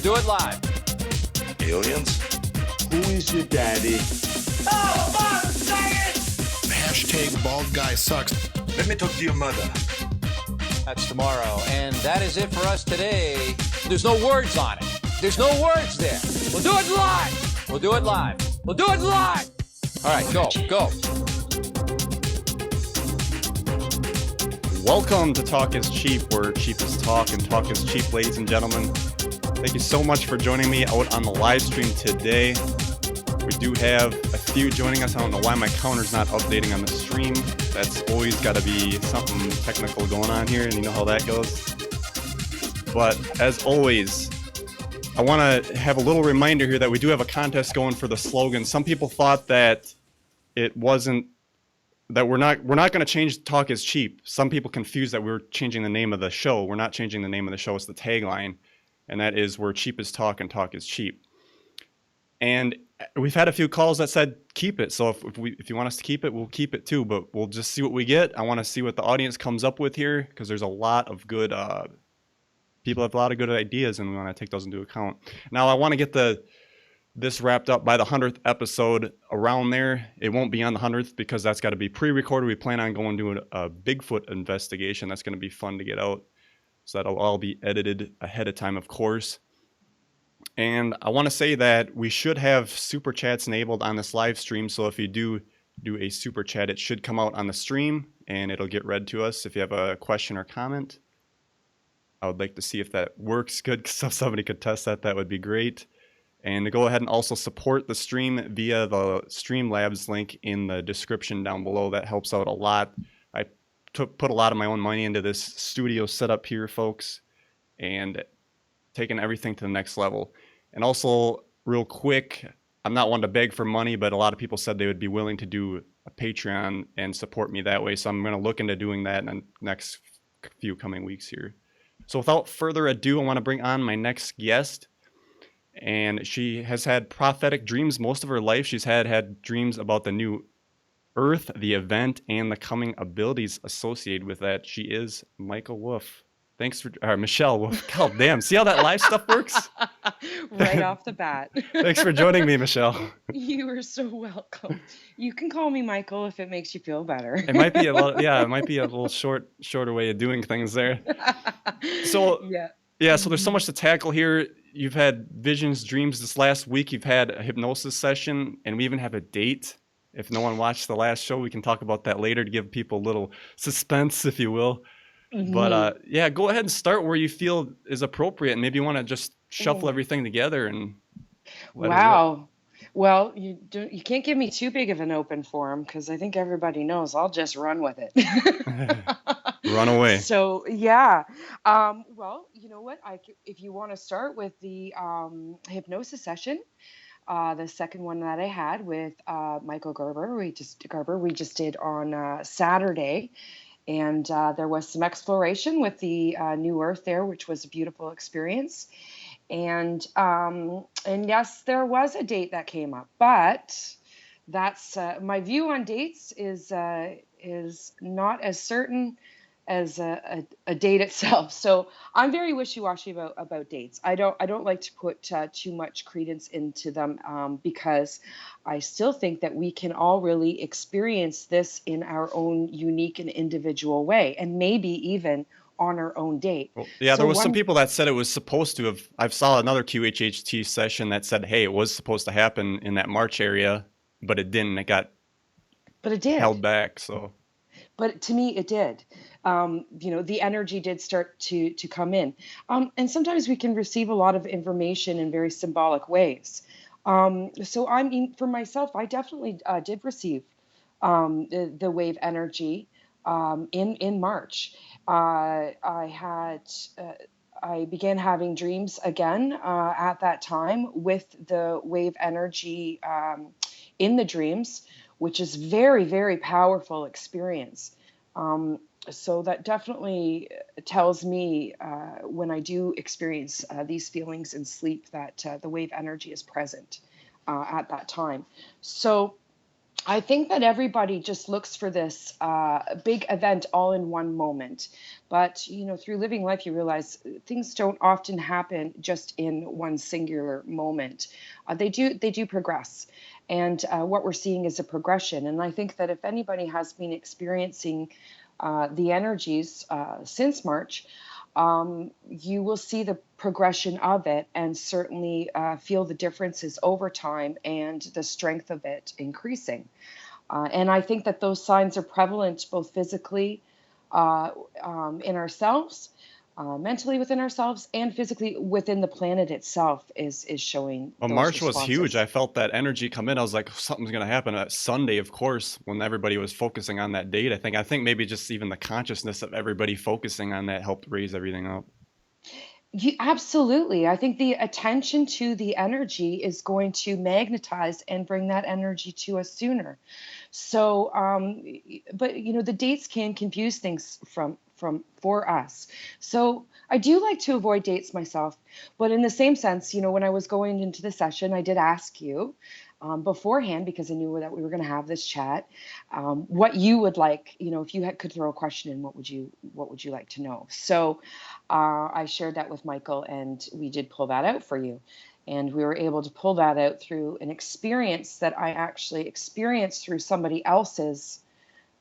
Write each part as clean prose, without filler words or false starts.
do it live. Aliens? Who is your daddy? Oh, fuck, say it! Hashtag bald guy sucks. Let me talk to your mother. That's tomorrow. And that is it for us today. There's no words on it. There's no words there. We'll do it live. We'll do it live. We'll do it live. All right, go. Welcome to Talk is Cheap, where cheap is talk and talk is cheap, ladies and gentlemen. Thank you so much for joining me out on the live stream today. We do have a few joining us. I don't know why my counter's not updating on the stream. That's always got to be something technical going on here, and you know how that goes. But as always, I want to have a little reminder here that we do have a contest going for the slogan. Some people thought that it wasn't, that we're not going to change Talk is Cheap. Some people confused that we were changing the name of the show. We're not changing the name of the show. It's the tagline, and that is where cheap is talk and talk is cheap. And we've had a few calls that said keep it. So if you want us to keep it, we'll keep it too. But we'll just see what we get. I want to see what the audience comes up with here, because there's a lot of good people have a lot of good ideas, and we want to take those into account. Now I want to get this wrapped up by the 100th episode, around there. It won't be on the 100th because that's got to be pre-recorded. We plan on going to a Bigfoot investigation. That's going to be fun to get out. So that'll all be edited ahead of time, of course. And I want to say that we should have super chats enabled on this live stream. So if you do a super chat, it should come out on the stream and it'll get read to us. If you have a question or comment, I would like to see if that works good. So if somebody could test that, that would be great. And to go ahead and also support the stream via the Streamlabs link in the description down below. That helps out a lot. I put a lot of my own money into this studio setup here, folks, and taking everything to the next level. And also, real quick, I'm not one to beg for money, but a lot of people said they would be willing to do a Patreon and support me that way. So I'm going to look into doing that in the next few coming weeks here. So without further ado, I want to bring on my next guest. And she has had prophetic dreams most of her life. She's had dreams about the new Earth, the event, and the coming abilities associated with that. She is Michael Wolfe. Thanks for, Michelle Wolfe. God damn, see how that live stuff works? Right off the bat. Thanks for joining me, Michelle. You are so welcome. You can call me Michael if it makes you feel better. It might be a little shorter way of doing things there. So so there's so much to tackle here. You've had visions, dreams this last week. You've had a hypnosis session, and we even have a date. If no one watched the last show, we can talk about that later to give people a little suspense, if you will. Mm-hmm. But go ahead and start where you feel is appropriate, and maybe you want to just shuffle everything together and wow. Well, you can't give me too big of an open forum, because I think everybody knows I'll just run with it. Run away. So well, you know what? If you want to start with the hypnosis session, the second one that I had with Michael Gerber, we just did on Saturday. And there was some exploration with the new Earth there, which was a beautiful experience. And yes, there was a date that came up, but that's my view on dates is not as certain as a date itself. So I'm very wishy-washy about dates. I don't like to put too much credence into them because I still think that we can all really experience this in our own unique and individual way, and maybe even on our own date. Well, there was some people that said it was supposed to have. I saw another QHHT session that said, hey, it was supposed to happen in that March area, but it didn't. But it did. Held back, so. But to me, it did. The energy did start to come in. And sometimes we can receive a lot of information in very symbolic ways. So I mean, for myself, I definitely did receive the wave energy in March. I began having dreams again at that time with the wave energy in the dreams, which is very, very powerful experience. So that definitely tells me when I do experience these feelings in sleep that the wave energy is present at that time. So I think that everybody just looks for this big event all in one moment. But, through living life, you realize things don't often happen just in one singular moment. They do progress. And what we're seeing is a progression. And I think that if anybody has been experiencing the energies since March, you will see the progression of it and certainly feel the differences over time and the strength of it increasing. And I think that those signs are prevalent both physically in ourselves, mentally within ourselves, and physically within the planet itself is showing Well, those March was huge. responses. I felt that energy come in. I was like, something's gonna happen. Sunday, of course, when everybody was focusing on that date, I think maybe just even the consciousness of everybody focusing on that helped raise everything up. Absolutely. I think the attention to the energy is going to magnetize and bring that energy to us sooner. So, but the dates can confuse things from for us. So I do like to avoid dates myself, but in the same sense, when I was going into the session, I did ask you beforehand because I knew that we were going to have this chat. What you would like, if you could throw a question in, what would you like to know? So I shared that with Michael, and we did pull that out for you. And we were able to pull that out through an experience that I actually experienced through somebody else's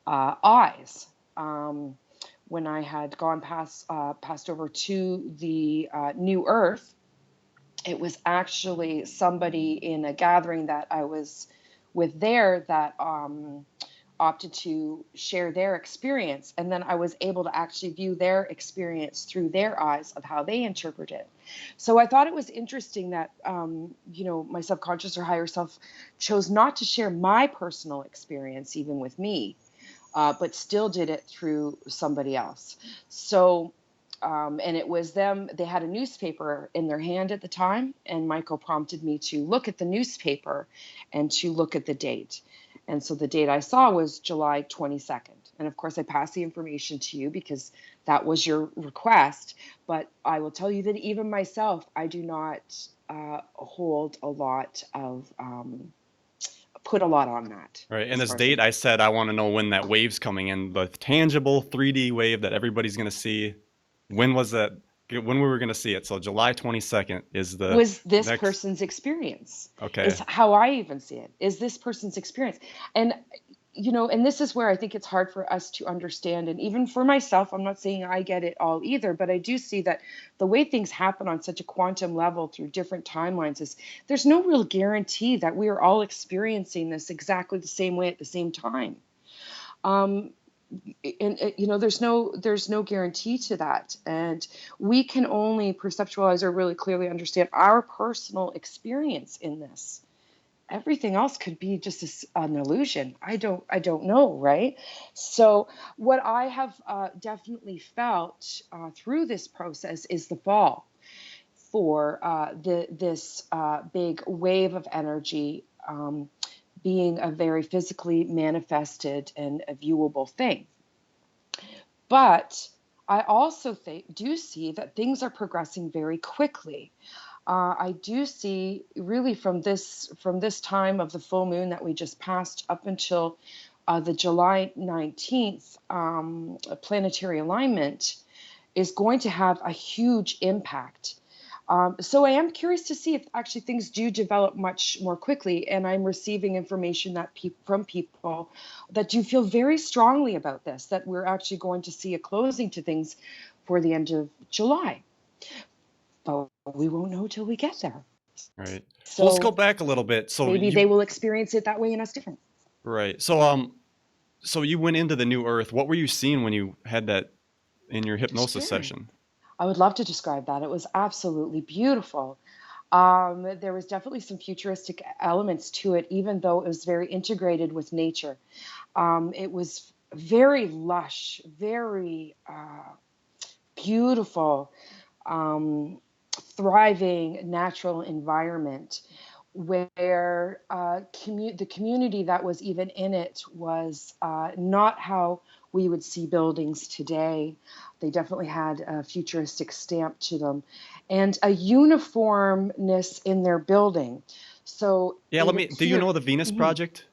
eyes. When I had gone passed over to the New Earth, it was actually somebody in a gathering that I was with there that opted to share their experience. And then I was able to actually view their experience through their eyes of how they interpret it. So I thought it was interesting that, my subconscious or higher self chose not to share my personal experience, even with me, but still did it through somebody else. So, and it was them, they had a newspaper in their hand at the time, and Michael prompted me to look at the newspaper and to look at the date. And so the date I saw was July 22nd. And of course, I passed the information to you because that was your request. But I will tell you that even myself, I do not hold a lot of, put a lot on that. Right. And as this far as date, I said I want to know when that wave's coming in, the tangible 3D wave that everybody's gonna see. When was that? When we were gonna see it? So July 22nd is the was this next. person's experience Okay. is how I even see it, is this person's experience. And and this is where I think it's hard for us to understand, and even for myself, I'm not saying I get it all either, but I do see that the way things happen on such a quantum level through different timelines is there's no real guarantee that we are all experiencing this exactly the same way at the same time. um, and there's no guarantee to that, and we can only perceptualize or really clearly understand our personal experience in this. Everything else could be just an illusion. I don't know, right? So what I have definitely felt through this process is the fall for this big wave of energy, being a very physically manifested and a viewable thing. But I also do see that things are progressing very quickly. I do see really from this time of the full moon that we just passed up until the July 19th planetary alignment is going to have a huge impact. So I am curious to see if actually things do develop much more quickly, and I'm receiving information that from people that do feel very strongly about this, that we're actually going to see a closing to things for the end of July. But we won't know till we get there. Right. So let's go So back a little bit. So maybe they you will experience it that way and us different. right. So you went into the new Earth. What were you seeing when you had that in your hypnosis Sure. session? I would love to describe that. It was absolutely beautiful. There was definitely some futuristic elements to it, even though it was very integrated with nature. It was very lush, very beautiful, um, thriving natural environment where the community that was even in it was not how we would see buildings today. They definitely had a futuristic stamp to them and a uniformness in their building. So Yeah, it do you know appeared. the Venus Mhm. Project?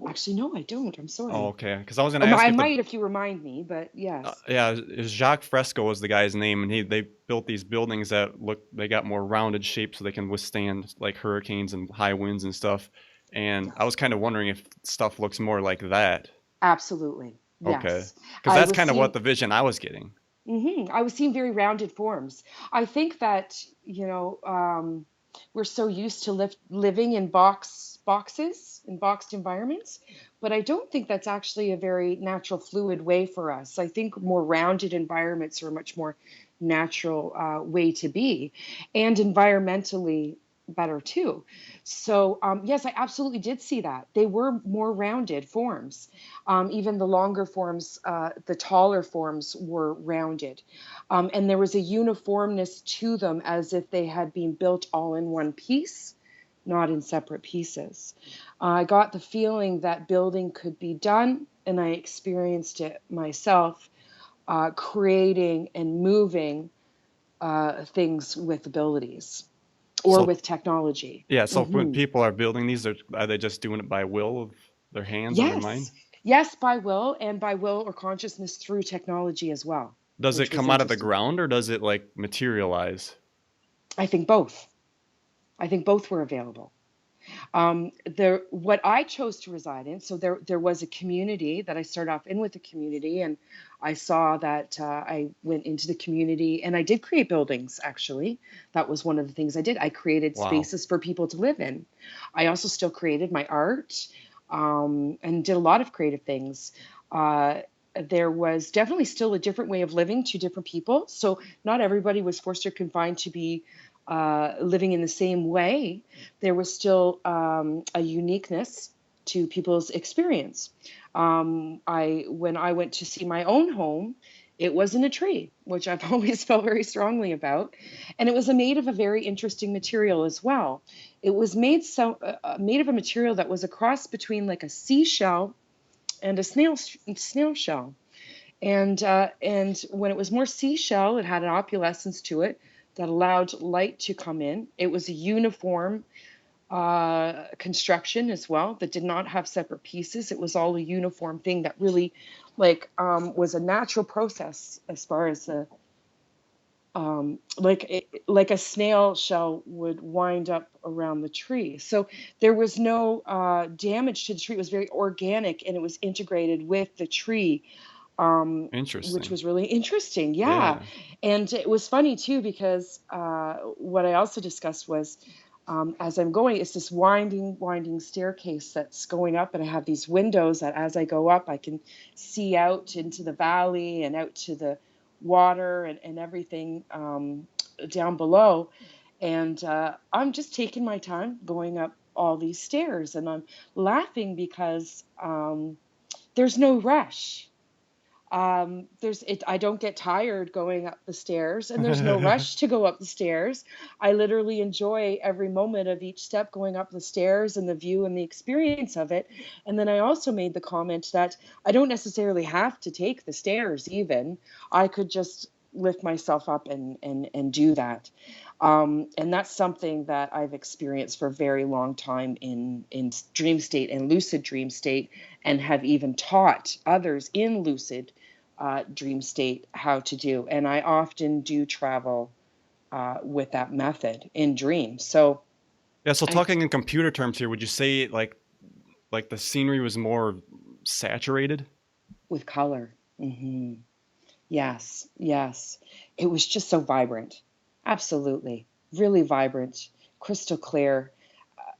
Actually, no, I don't. I'm sorry. Oh, okay. Because I was gonna ask I if the might if you remind me, but yes. yeah, Jacques Fresco was the guy's name, and they built these buildings that they got more rounded shape so they can withstand like hurricanes and high winds and stuff. And I was kind of wondering if stuff looks more like that. Absolutely. Okay, Yes. because I that's was kind of what seeing the vision I was getting. I was seeing very rounded forms. I think that, we're so used to living in boxes, in boxed environments, but I don't think that's actually a very natural, fluid way for us. I think more rounded environments are a much more natural way to be, and environmentally better too. So, yes, I absolutely did see that. They were more rounded forms. Even the longer forms, the taller forms were rounded. And there was a uniformness to them as if they had been built all in one piece, not in separate pieces. I got the feeling that building could be done, and I experienced it myself, creating and moving things with abilities or So with technology. yeah, so when people are building these, are they just doing it by will of their hands or their mind? Yes. Yes, by will, and by will or consciousness through technology as well, Does it which was come out of the interesting. ground or does it like materialize? I think both. I think both were available. What I chose to reside in, so there was a community that I started off in with the community, and I saw that I went into the community and I did create buildings. Actually, that was one of the things I did. I created Wow. spaces for people to live in. I also still created my art, and did a lot of creative things. Uh, there was definitely still a different way of living to different people. So not everybody was forced or confined to be living in the same way. There was still a uniqueness to people's experience. When I went to see my own home, it wasn't a tree, which I've always felt very strongly about, and it was made of a very interesting material as well. It was made of a material that was a cross between like a seashell and a snail shell. And when it was more seashell, it had an opalescence to it that allowed light to come in. It was a uniform construction as well that did not have separate pieces. It was all a uniform thing that really, was a natural process as far as the like a snail shell would wind up around the tree. So there was no damage to the tree. It was very organic and it was integrated with the tree, which Interesting. was really interesting. Yeah. Yeah. And it was funny too, because what I also discussed was, as I'm going, it's this winding staircase that's going up, and I have these windows that as I go up, I can see out into the valley and out to the water and everything down below. And I'm just taking my time going up all these stairs, and I'm laughing because there's no rush. I don't get tired going up the stairs, and there's no rush to go up the stairs. I literally enjoy every moment of each step going up the stairs and the view and the experience of it. And then I also made the comment that I don't necessarily have to take the stairs even. I could just lift myself up and do that. And that's something that I've experienced for a very long time in dream state and lucid dream state, and have even taught others in lucid dream state how to do. And I often do travel with that method in dreams. So Yeah, so I, talking in computer terms here, would you say like the scenery was more saturated? with color. Yes, yes. It was just so vibrant. Absolutely. Really vibrant, crystal clear,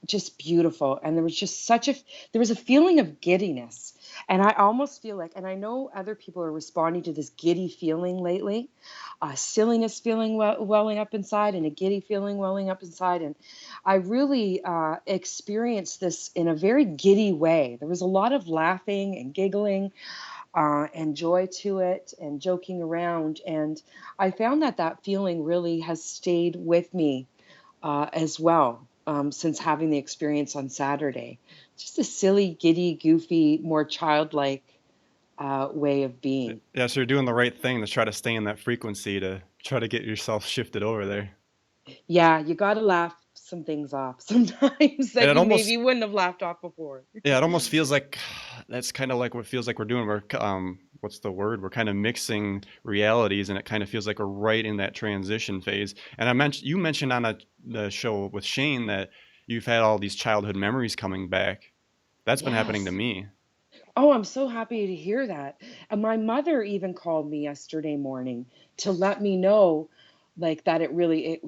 just beautiful. And there was a feeling of giddiness. And I almost feel like, and I know other people are responding to this giddy feeling lately, a silliness feeling welling up inside, and a giddy feeling welling up inside. And I really experienced this in a very giddy way. There was a lot of laughing and giggling, and joy to it, and joking around. And I found that that feeling really has stayed with me as well, since having the experience on Saturday. Just a silly, giddy, goofy, more childlike way of being. Yeah, so you're doing the right thing to try to stay in that frequency to try to get yourself shifted over there. Yeah, you got to laugh some things off sometimes that And it you almost maybe wouldn't have laughed off before. Yeah, it almost feels like that's kind of like what it feels like we're doing. We're what's the word? We're kind of mixing realities, and it kind of feels like we're right in that transition phase. And you mentioned on the show with Shane that you've had all these childhood memories coming back. That's been happening to Yes. me. Oh, I'm so happy to hear that. And my mother even called me yesterday morning to let me know, like, that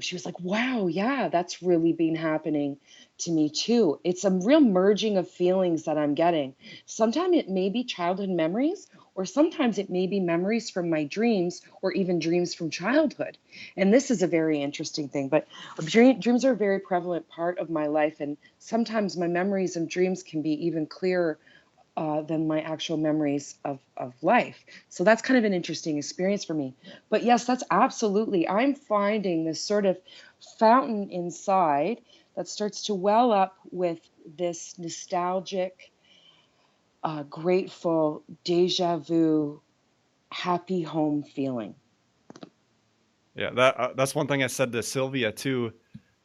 she was like, wow, yeah, that's really been happening to me too. It's a real merging of feelings that I'm getting. Sometimes it may be childhood memories, or sometimes it may be memories from my dreams, or even dreams from childhood. And this is a very interesting thing, but dreams are a very prevalent part of my life. And sometimes my memories and dreams can be even clearer than my actual memories of life. So that's kind of an interesting experience for me. But yes, that's absolutely, I'm finding this sort of fountain inside that starts to well up with this nostalgic, grateful, deja vu, happy home feeling. Yeah, that's one thing I said to Sylvia too,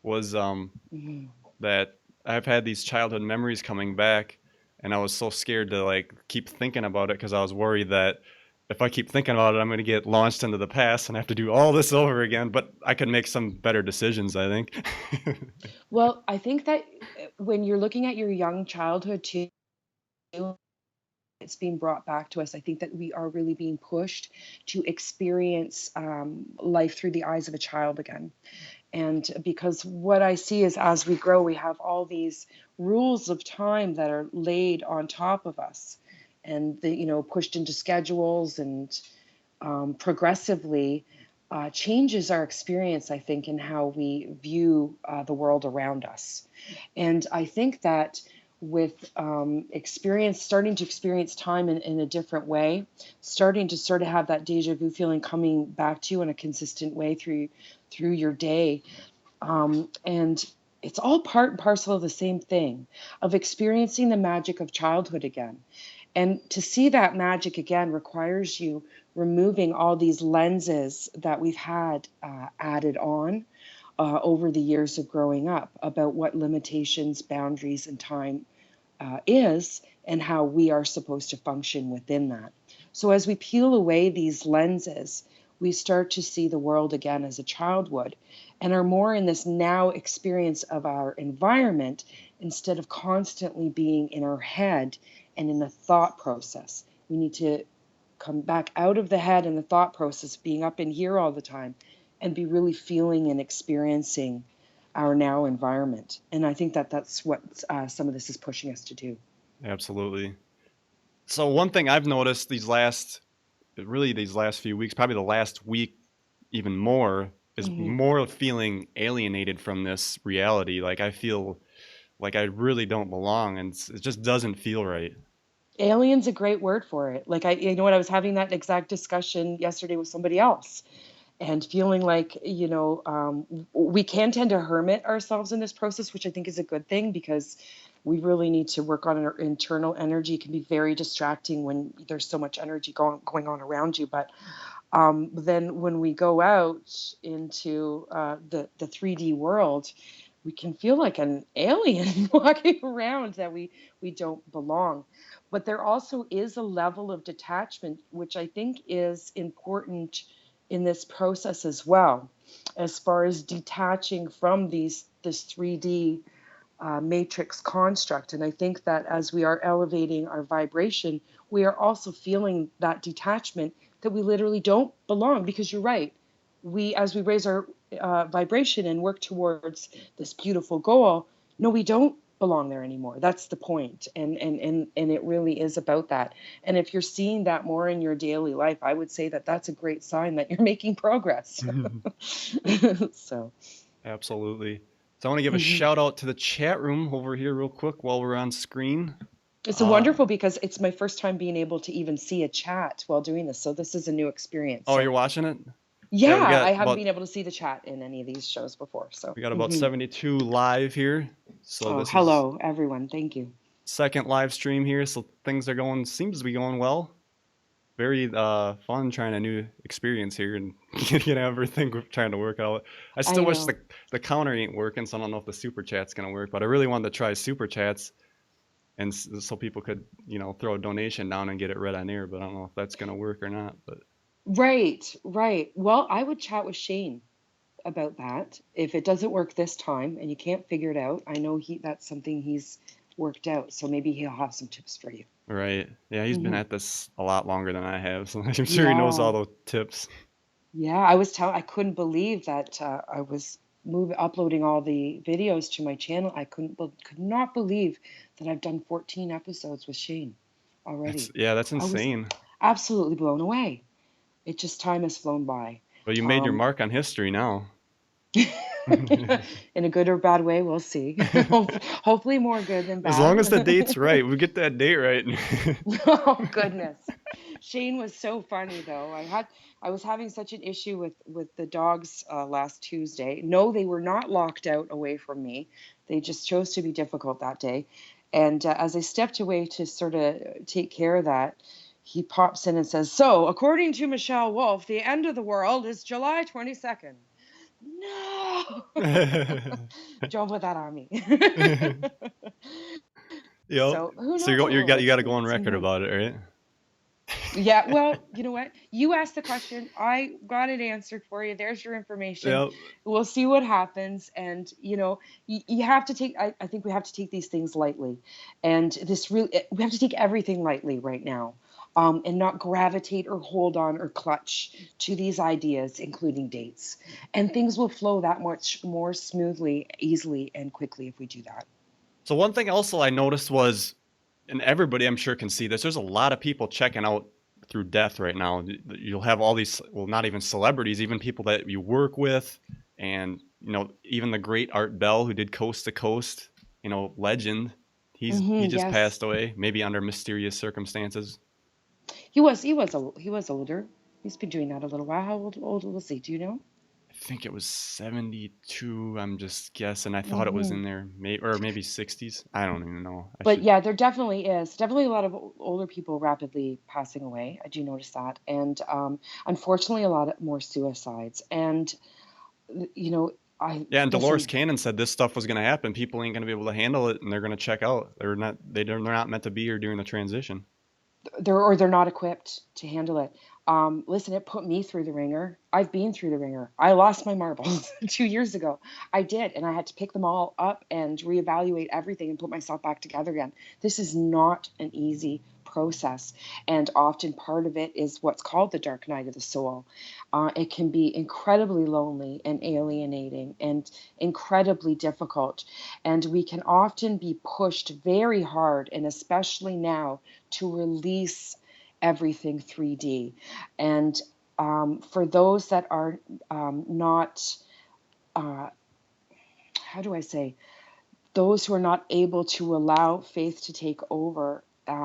was Mhm. that I've had these childhood memories coming back, and I was so scared to like keep thinking about it because I was worried that if I keep thinking about it, I'm going to get launched into the past and have to do all this over again. But I could make some better decisions, I think. Well, I think that when you're looking at your young childhood too, it's being brought back to us. I think that we are really being pushed to experience life through the eyes of a child again. And because what I see is as we grow, we have all these rules of time that are laid on top of us and pushed into schedules and progressively changes our experience, I think, in how we view the world around us. And I think that with starting to experience time in a different way, starting to sort of have that deja vu feeling coming back to you in a consistent way through your day, and it's all part and parcel of the same thing, of experiencing the magic of childhood again. And to see that magic again requires you removing all these lenses that we've had added on over the years of growing up about what limitations, boundaries, and time is, and how we are supposed to function within that. So as we peel away these lenses, we start to see the world again as a child would, and are more in this now experience of our environment instead of constantly being in our head and in the thought process. We need to come back out of the head and the thought process, being up in here all the time, and be really feeling and experiencing our now environment. And I think that that's what some of this is pushing us to do. Absolutely. So one thing I've noticed these last few weeks, probably the last week even more, is more feeling alienated from this reality. Like I feel like I really don't belong, and it just doesn't feel right. Alien's a great word for it. Like I was having that exact discussion yesterday with somebody else, and feeling like we can tend to hermit ourselves in this process, which I think is a good thing, because we really need to work on our internal energy. It can be very distracting when there's so much energy going on around you, but then when we go out into the 3D world, we can feel like an alien walking around, that we don't belong. But there also is a level of detachment, which I think is important in this process as well, as far as detaching from this 3D matrix construct. And I think that as we are elevating our vibration, we are also feeling that detachment, that we literally don't belong. Because you're right, as we raise our vibration and work towards this beautiful goal, no, we don't belong there anymore. That's the point. And it really is about that. And if you're seeing that more in your daily life, I would say that that's a great sign that you're making progress. So Absolutely. So I want to give a shout out to the chat room over here real quick while we're on screen. it's wonderful, because it's my first time being able to even see a chat while doing this. So this is a new experience. Oh, So, you're watching it? yeah, we got I haven't about- been able to see the chat in any of these shows before. So We got about 72 live here. So this hello, everyone. Thank you. is second live stream here. So things are seems to be going well. very fun trying a new experience here and getting everything trying to work out. I still wish know. the counter ain't working, so I don't know if the super chat's gonna work. But I really wanted to try super chats, and so people could throw a donation down and get it read on air. But I don't know if that's gonna work or not. But Right, right. Well, I would chat with Shane about that. If it doesn't work this time and you can't figure it out, I know that's something he's worked out. So maybe he'll have some tips for you. right, yeah, he's been Hmm. at this a lot longer than I have, so I'm sure he knows Yeah, all the tips. yeah. I couldn't believe that I was uploading all the videos to my channel. Could not believe that I've done 14 episodes with Shane already. That's I was insane. absolutely blown away. It just time has flown by. But you made your Um, mark on history now. in a good or bad way, we'll see. Hopefully more good than As long as the bad. date's right, we get that date right. Oh goodness. Shane was so funny though. I was having such an issue with the dogs last Tuesday. No, they were not locked out away from me. They just chose to be difficult that day. And as I stepped away to sort of take care of that, he pops in and says, "So, according to Michelle Wolfe, the end of the world is July 22nd." No. Don't put that on me. Yep. So who So knows what will you got to go on happen? record about it, right? Yeah, well, you know what? You asked the question. I got it answered for you. There's your information. Yep. We'll see what happens. And, you have to take, I think we have to take these things lightly. And we have to take everything lightly right now, and not gravitate or hold on or clutch to these ideas, including dates. And things will flow that much more smoothly, easily, and quickly if we do that. So one thing also I noticed was, and everybody I'm sure can see this, there's a lot of people checking out through death right now. You'll have all these, well, not even celebrities, even people that you work with, and even the great Art Bell who did Coast to Coast, legend. He just Yes. passed away, maybe under mysterious circumstances. He was older. He's been doing that a little while. How old was he? Do you know? I think it was 72. I'm just guessing. I thought it was Hmm. in there, or maybe 60s. I don't even know. I But should. yeah, there definitely a lot of older people rapidly passing away. I do notice that, and unfortunately, a lot more suicides. And you know, I Yeah, and Dolores listen. Cannon said this stuff was going to happen. People ain't going to be able to handle it, and they're going to check out. They're not meant to be here during the transition. They're not equipped to handle it. Listen, it put me through the ringer. I've been through the ringer. I lost my marbles 2 years ago. I did, and I had to pick them all up and reevaluate everything and put myself back together again. This is not an easy process, and often part of it is what's called the dark night of the soul. It can be incredibly lonely and alienating and incredibly difficult, and we can often be pushed very hard, and especially now, to release everything 3D. And for those that are not, uh, how do I say, those who are not able to allow faith to take over,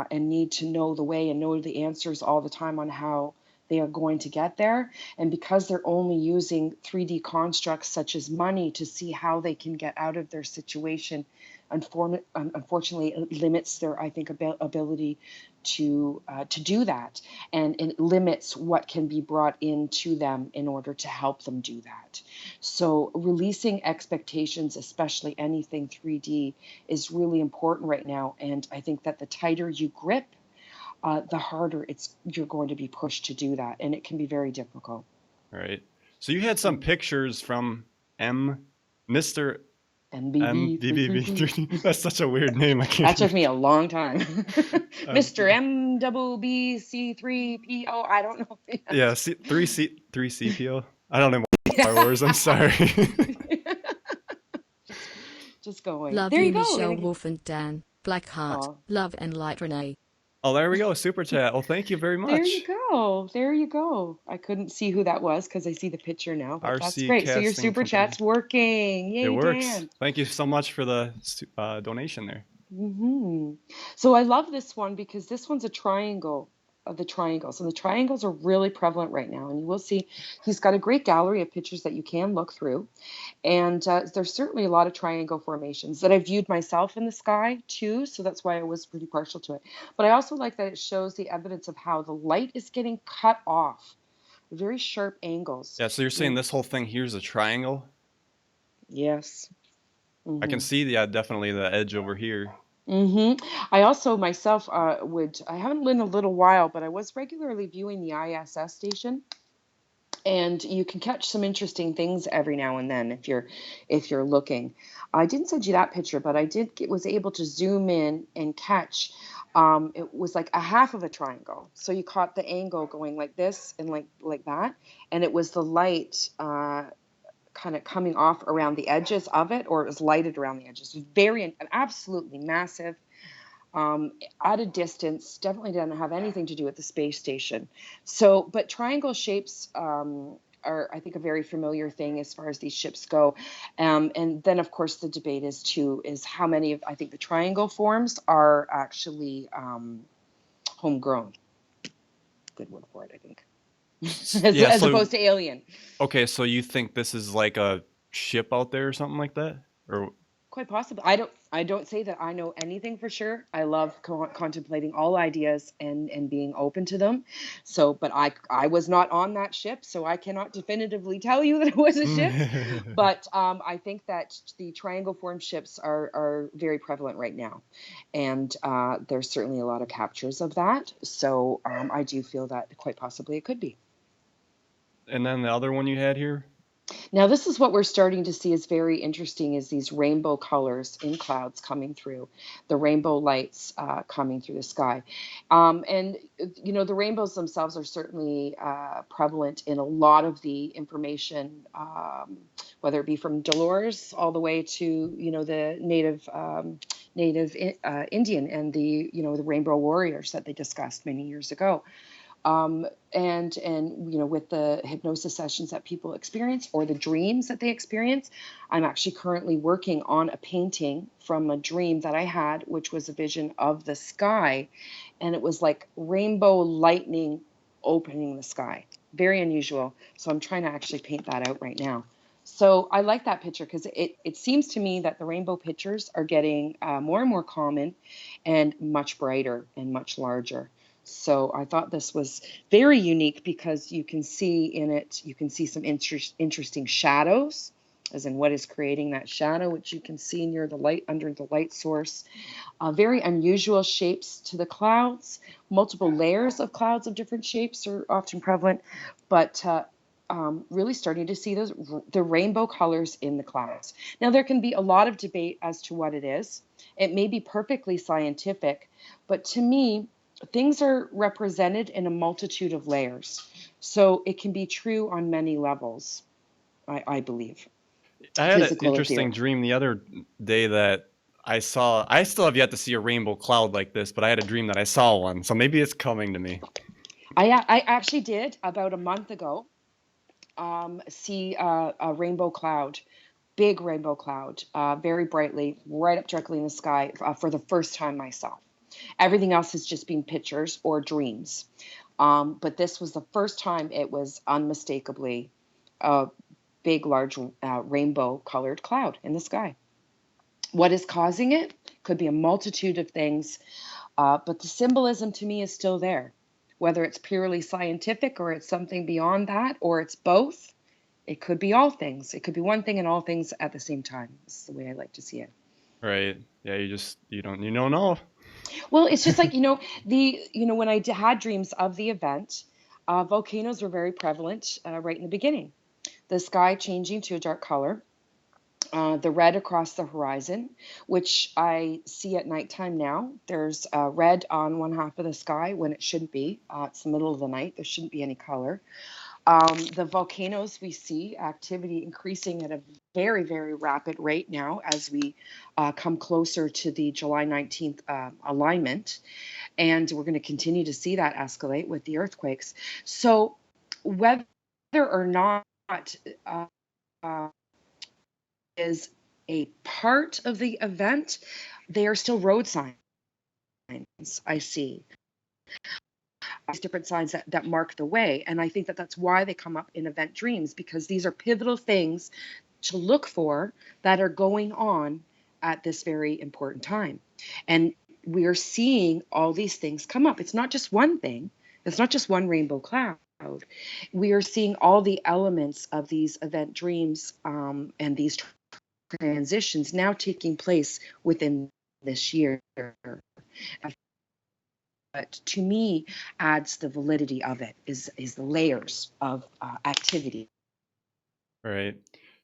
and need to know the way and know the answers all the time on how they are going to get there. And because they're only using 3D constructs such as money to see how they can get out of their situation, unfortunately, it limits their, I think, ability to do that, and it limits what can be brought into them in order to help them do that. So releasing expectations, especially anything 3D, is really important right now. And I think that the tighter you grip, the harder you're going to be pushed to do that, and it can be very difficult. Right. So you had some pictures from Mr. MBB MBB3. That's such a weird name. I That can't. took me a long time. Uh, Mr. MBBC3PO. I don't know. yeah, three CPO. I don't know Star Wars. I'm sorry. Just going. Love There you, you go. Michelle, Wolfe and Dan. Blackheart. Aw. Love and light, Renee. Oh, there we go. Super chat. Well, thank you very There you much. go. There you go. I couldn't see who that was because I see the picture now, but that's RC great. So your Casting super Company. chat's working. Yay, It works. Dan. Thank you so much for the donation there. So I love this one because this one's a triangle. of the triangles, and the triangles are really prevalent right now. And you will see he's got a great gallery of pictures that you can look through. And there's certainly a lot of triangle formations that I viewed myself in the sky too, so that's why I was pretty partial to it. But I also like that it shows the evidence of how the light is getting cut off, very sharp angles. Yeah, so you're saying this whole thing here's a triangle? Yes. I can see, yeah, definitely the edge over here. I also myself I haven't been in a little while, but I was regularly viewing the ISS station, and you can catch some interesting things every now and then if you're looking. I didn't send you that picture, but was able to zoom in and catch. It was like a half of a triangle, so you caught the angle going like this and like that, and it was the light kind of coming off around the edges of it, or it was lighted around the edges. It was very, absolutely massive. At a distance, definitely didn't have anything to do with the space station. So, but triangle shapes are, I think, a very familiar thing as far as these ships go. And then, of course, the debate is how many of, I think, the triangle forms are actually homegrown. Good word for it, I think. as opposed to alien. Okay, so you think this is like a ship out there or something like that? Or quite possibly. I don't say that I know anything for sure. I love contemplating all ideas and being open to them. So, but I was not on that ship, so I cannot definitively tell you that it was a ship. But I think that the triangle form ships are very prevalent right now, and there's certainly a lot of captures of that. So I do feel that quite possibly it could be. And then the other one you had here? Now, this is what we're starting to see is very interesting, is these rainbow colors in clouds coming through, the rainbow lights coming through the sky. And, you know, the rainbows themselves are certainly prevalent in a lot of the information, whether it be from Dolores all the way to, you know, the native Indian and the, you know, the rainbow warriors that they discussed many years ago. And you know, with the hypnosis sessions that people experience or the dreams that they experience, I'm actually currently working on a painting from a dream that I had, which was a vision of the sky, and it was like rainbow lightning opening the sky. Very unusual. So I'm trying to actually paint that out right now. So I like that picture because it seems to me that the rainbow pictures are getting more and more common and much brighter and much larger. So I thought this was very unique because you can see in it, you can see some interesting shadows, as in what is creating that shadow, which you can see near the light, under the light source. Very unusual shapes to the clouds. Multiple layers of clouds of different shapes are often prevalent, but really starting to see the rainbow colors in the clouds. Now, there can be a lot of debate as to what it is. It may be perfectly scientific, but to me, things are represented in a multitude of layers. So it can be true on many levels, I believe. I had an interesting dream the other day that I still have yet to see a rainbow cloud like this, but I had a dream that I saw one. So maybe it's coming to me. I actually did about a month ago see a rainbow cloud, big rainbow cloud, very brightly, right up directly in the sky for the first time myself. Everything else has just been pictures or dreams. But this was the first time it was unmistakably a big, large rainbow colored cloud in the sky. What is causing it? Could be a multitude of things. But the symbolism to me is still there. Whether it's purely scientific or it's something beyond that, or it's both, it could be all things. It could be one thing and all things at the same time. This is the way I like to see it. Right. Yeah, you don't know. Well, it's just like, when I had dreams of the event, volcanoes were very prevalent right in the beginning. The sky changing to a dark color, the red across the horizon, which I see at nighttime now. There's red on one half of the sky when it shouldn't be. It's the middle of the night. There shouldn't be any color. The volcanoes, we see activity increasing at a very, very rapid rate now as we come closer to the July 19th alignment. And we're going to continue to see that escalate with the earthquakes. So whether or not is a part of the event, they are still road signs, I see. these different signs that mark the way. And I think that that's why they come up in event dreams, because these are pivotal things to look for that are going on at this very important time. And we are seeing all these things come up. It's not just one thing. It's not just one rainbow cloud. We are seeing all the elements of these event dreams and these transitions now taking place within this year. But to me, adds the validity of it is the layers of activity. Right.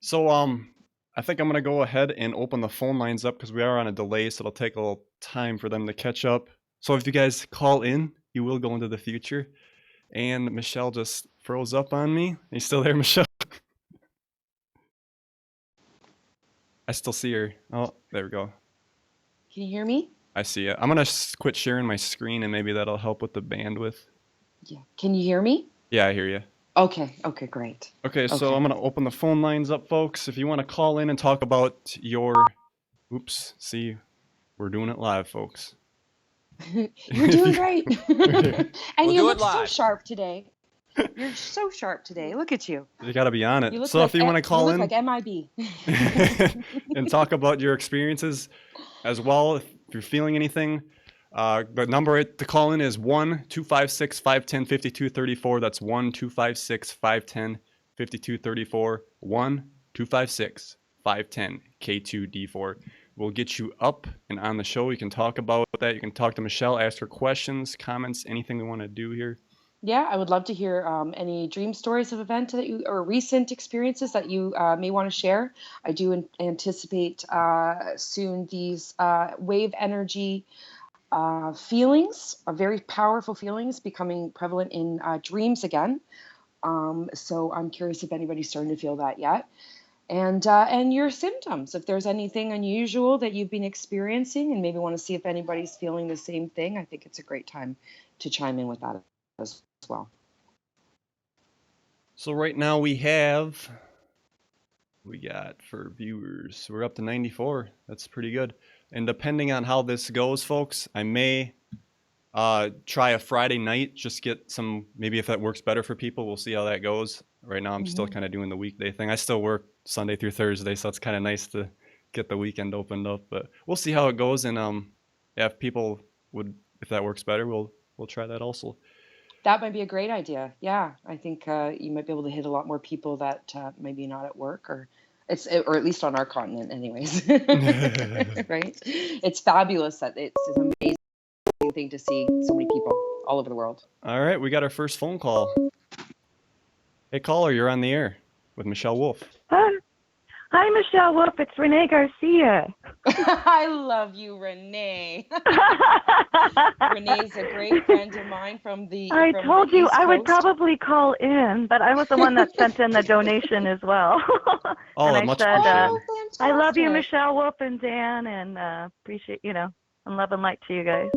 So I think I'm gonna go ahead and open the phone lines up because we are on a delay, so it'll take a little time for them to catch up. So if you guys call in, you will go into the future. And Michelle just froze up on me. Are you still there, Michelle? I still see her. Oh, there we go. Can you hear me? I see it. I'm gonna quit sharing my screen, and maybe that'll help with the bandwidth. Yeah. Can you hear me? Yeah, I hear you. Okay, great. Okay, so Okay. I'm gonna open the phone lines up, folks. If you want to call in and talk about your, oops, see, we're doing it live, folks. You're doing great. And We'll you do look it so live. sharp today. You're so sharp today. Look at you. You gotta be on You it. look So like if you want to call you in look like MIB. and talk about your experiences as well, if you're feeling anything, the number to call in is 1-256-510-5234. That's 1-256-510-5234. 1-256-510-K2D4. We'll get you up and on the show. You can talk about that. You can talk to Michelle, ask her questions, comments, anything we want to do here. Yeah, I would love to hear any dream stories of event that you or recent experiences that you may want to share. I do anticipate soon these wave energy feelings, very powerful feelings, becoming prevalent in dreams again. So I'm curious if anybody's starting to feel that yet. And your symptoms, if there's anything unusual that you've been experiencing and maybe want to see if anybody's feeling the same thing, I think it's a great time to chime in with that as well. So right now we got for viewers, we're up to 94. That's pretty good. And depending on how this goes, folks, I may try a Friday night, just get some, maybe if that works better for people, we'll see how that goes. Right now I'm still kind of doing the weekday thing. I still work Sunday through Thursday, so it's kind of nice to get the weekend opened up, but we'll see how it goes. And yeah, if that works better, we'll try that also. That might be a great idea. Yeah, I think you might be able to hit a lot more people that maybe not at work or or at least on our continent anyways. Right? It's fabulous that it's an amazing thing to see so many people all over the world. All right, we got our first phone call. Hey caller, you're on the air with Michelle Wolfe. Hi, Michelle Wolfe. It's Renee Garcia. I love you, Renee. Renee's a great friend of mine from the I from told the you East I would Coast. probably call in, but I was the one that sent in the donation as well. Oh, and I much said, appreciated. I love you, fantastic. Michelle Wolfe and Dan, and appreciate, and love and light to you guys.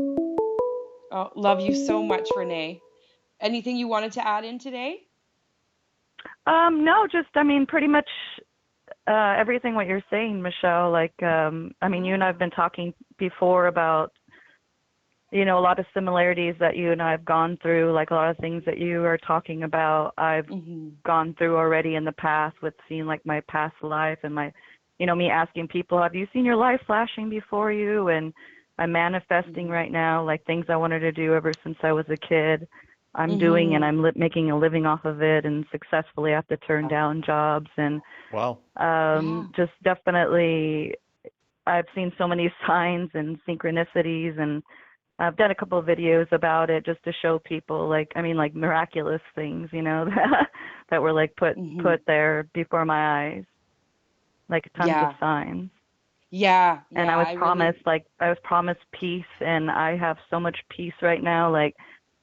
Oh, love you so much, Renee. Anything you wanted to add in today? No, just, pretty much everything what you're saying, Michelle. Like, you and I have been talking before about, a lot of similarities that you and I have gone through, like a lot of things that you are talking about, I've gone through already in the past with seeing like my past life and my, me asking people, have you seen your life flashing before you? And I'm manifesting right now, like things I wanted to do ever since I was a kid. I'm doing, and I'm making a living off of it, and successfully have to turn down jobs. And Wow. just definitely, I've seen so many signs and synchronicities, and I've done a couple of videos about it just to show people, like miraculous things, that were like put there before my eyes, like tons of signs. Yeah. And I was promised peace, and I have so much peace right now. Like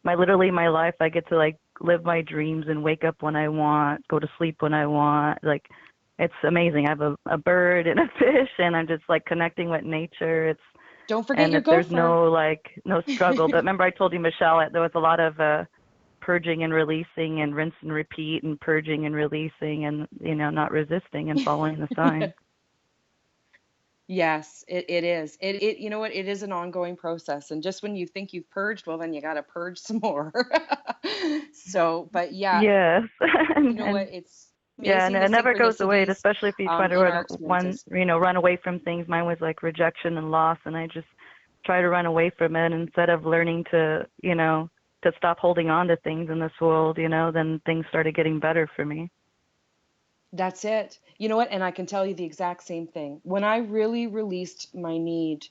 my life, I get to like live my dreams and wake up when I want, go to sleep when I want. Like it's amazing. I have a bird and a fish, and I'm just like connecting with nature. Don't forget and your if there's gopher. no struggle. But remember, I told you, Michelle, there was a lot of purging and releasing and rinse and repeat and purging and releasing and not resisting and following the signs. Yes, it is. It you know what? It is an ongoing process. And just when you think you've purged, well, then you got to purge some more. So, but yeah, Yes. you know what? and It's yeah, and amazing the it never goes away, synchronicities especially if you try to in our run, experiences. run away from things. Mine was like rejection and loss, and I just try to run away from it instead of learning to, to stop holding on to things in this world, then things started getting better for me. That's it. You know what? And I can tell you the exact same thing. When I really released my need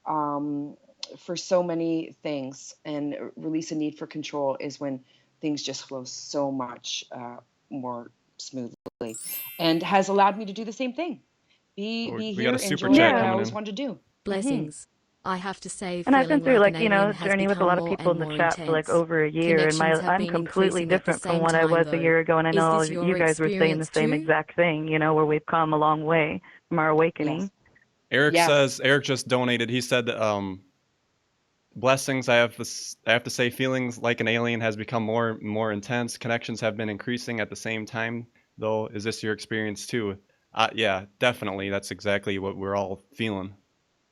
um, for so many things and release a need for control is when things just flow so much more smoothly and has allowed me to do the same thing. Be We got here, a super enjoy chat what I Yeah. coming always in. wanted to do. Hmm. Blessings. I have to say, And I've been feeling through like an like, alien a has journey with a become lot of more people and in the more chat for like intense. over a year, and Connections have I'm been completely increasing at the different from same what I time, was a though. year ago, and I Is know this you your guys were saying the experience same too? exact thing, where we've come a long way from our awakening. Yes. Eric Yes. says, Eric just donated. He said, blessings. I have to say, feelings like an alien has become more and more intense. Connections have been increasing at the same time, though. Is this your experience too? Yeah, definitely. That's exactly what we're all feeling.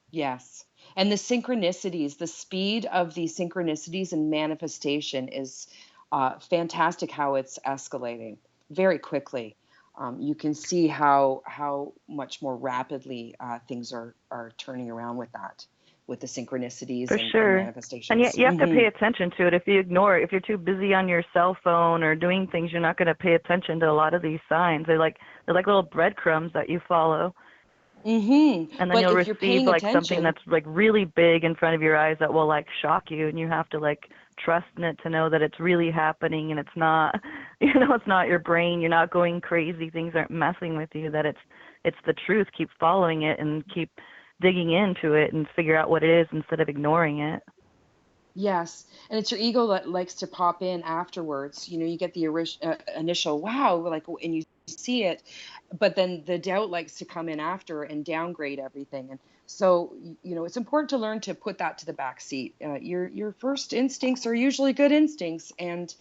Yes. And the synchronicities, the speed of the synchronicities and manifestation is fantastic how it's escalating very quickly. You can see how much more rapidly things are turning around with that, with the synchronicities For and sure. And yet manifestations. you have to Hmm. pay attention to it. If you ignore it, if you're too busy on your cell phone or doing things, you're not going to pay attention to a lot of these signs. They're like little breadcrumbs that you follow. Hmm. And then But you'll if you're receive paying like something attention, that's like really big in front of your eyes that will like shock you, and you have to like trust in it to know that it's really happening, and it's not it's not your brain, you're not going crazy, things aren't messing with you, that it's the truth. Keep following it and keep digging into it and figure out what it is instead of ignoring it. yes, and it's your ego that likes to pop in afterwards. You get the initial wow, like, and you see it, but then the doubt likes to come in after and downgrade everything. And so, it's important to learn to put that to the back seat. Your first instincts are usually good instincts, and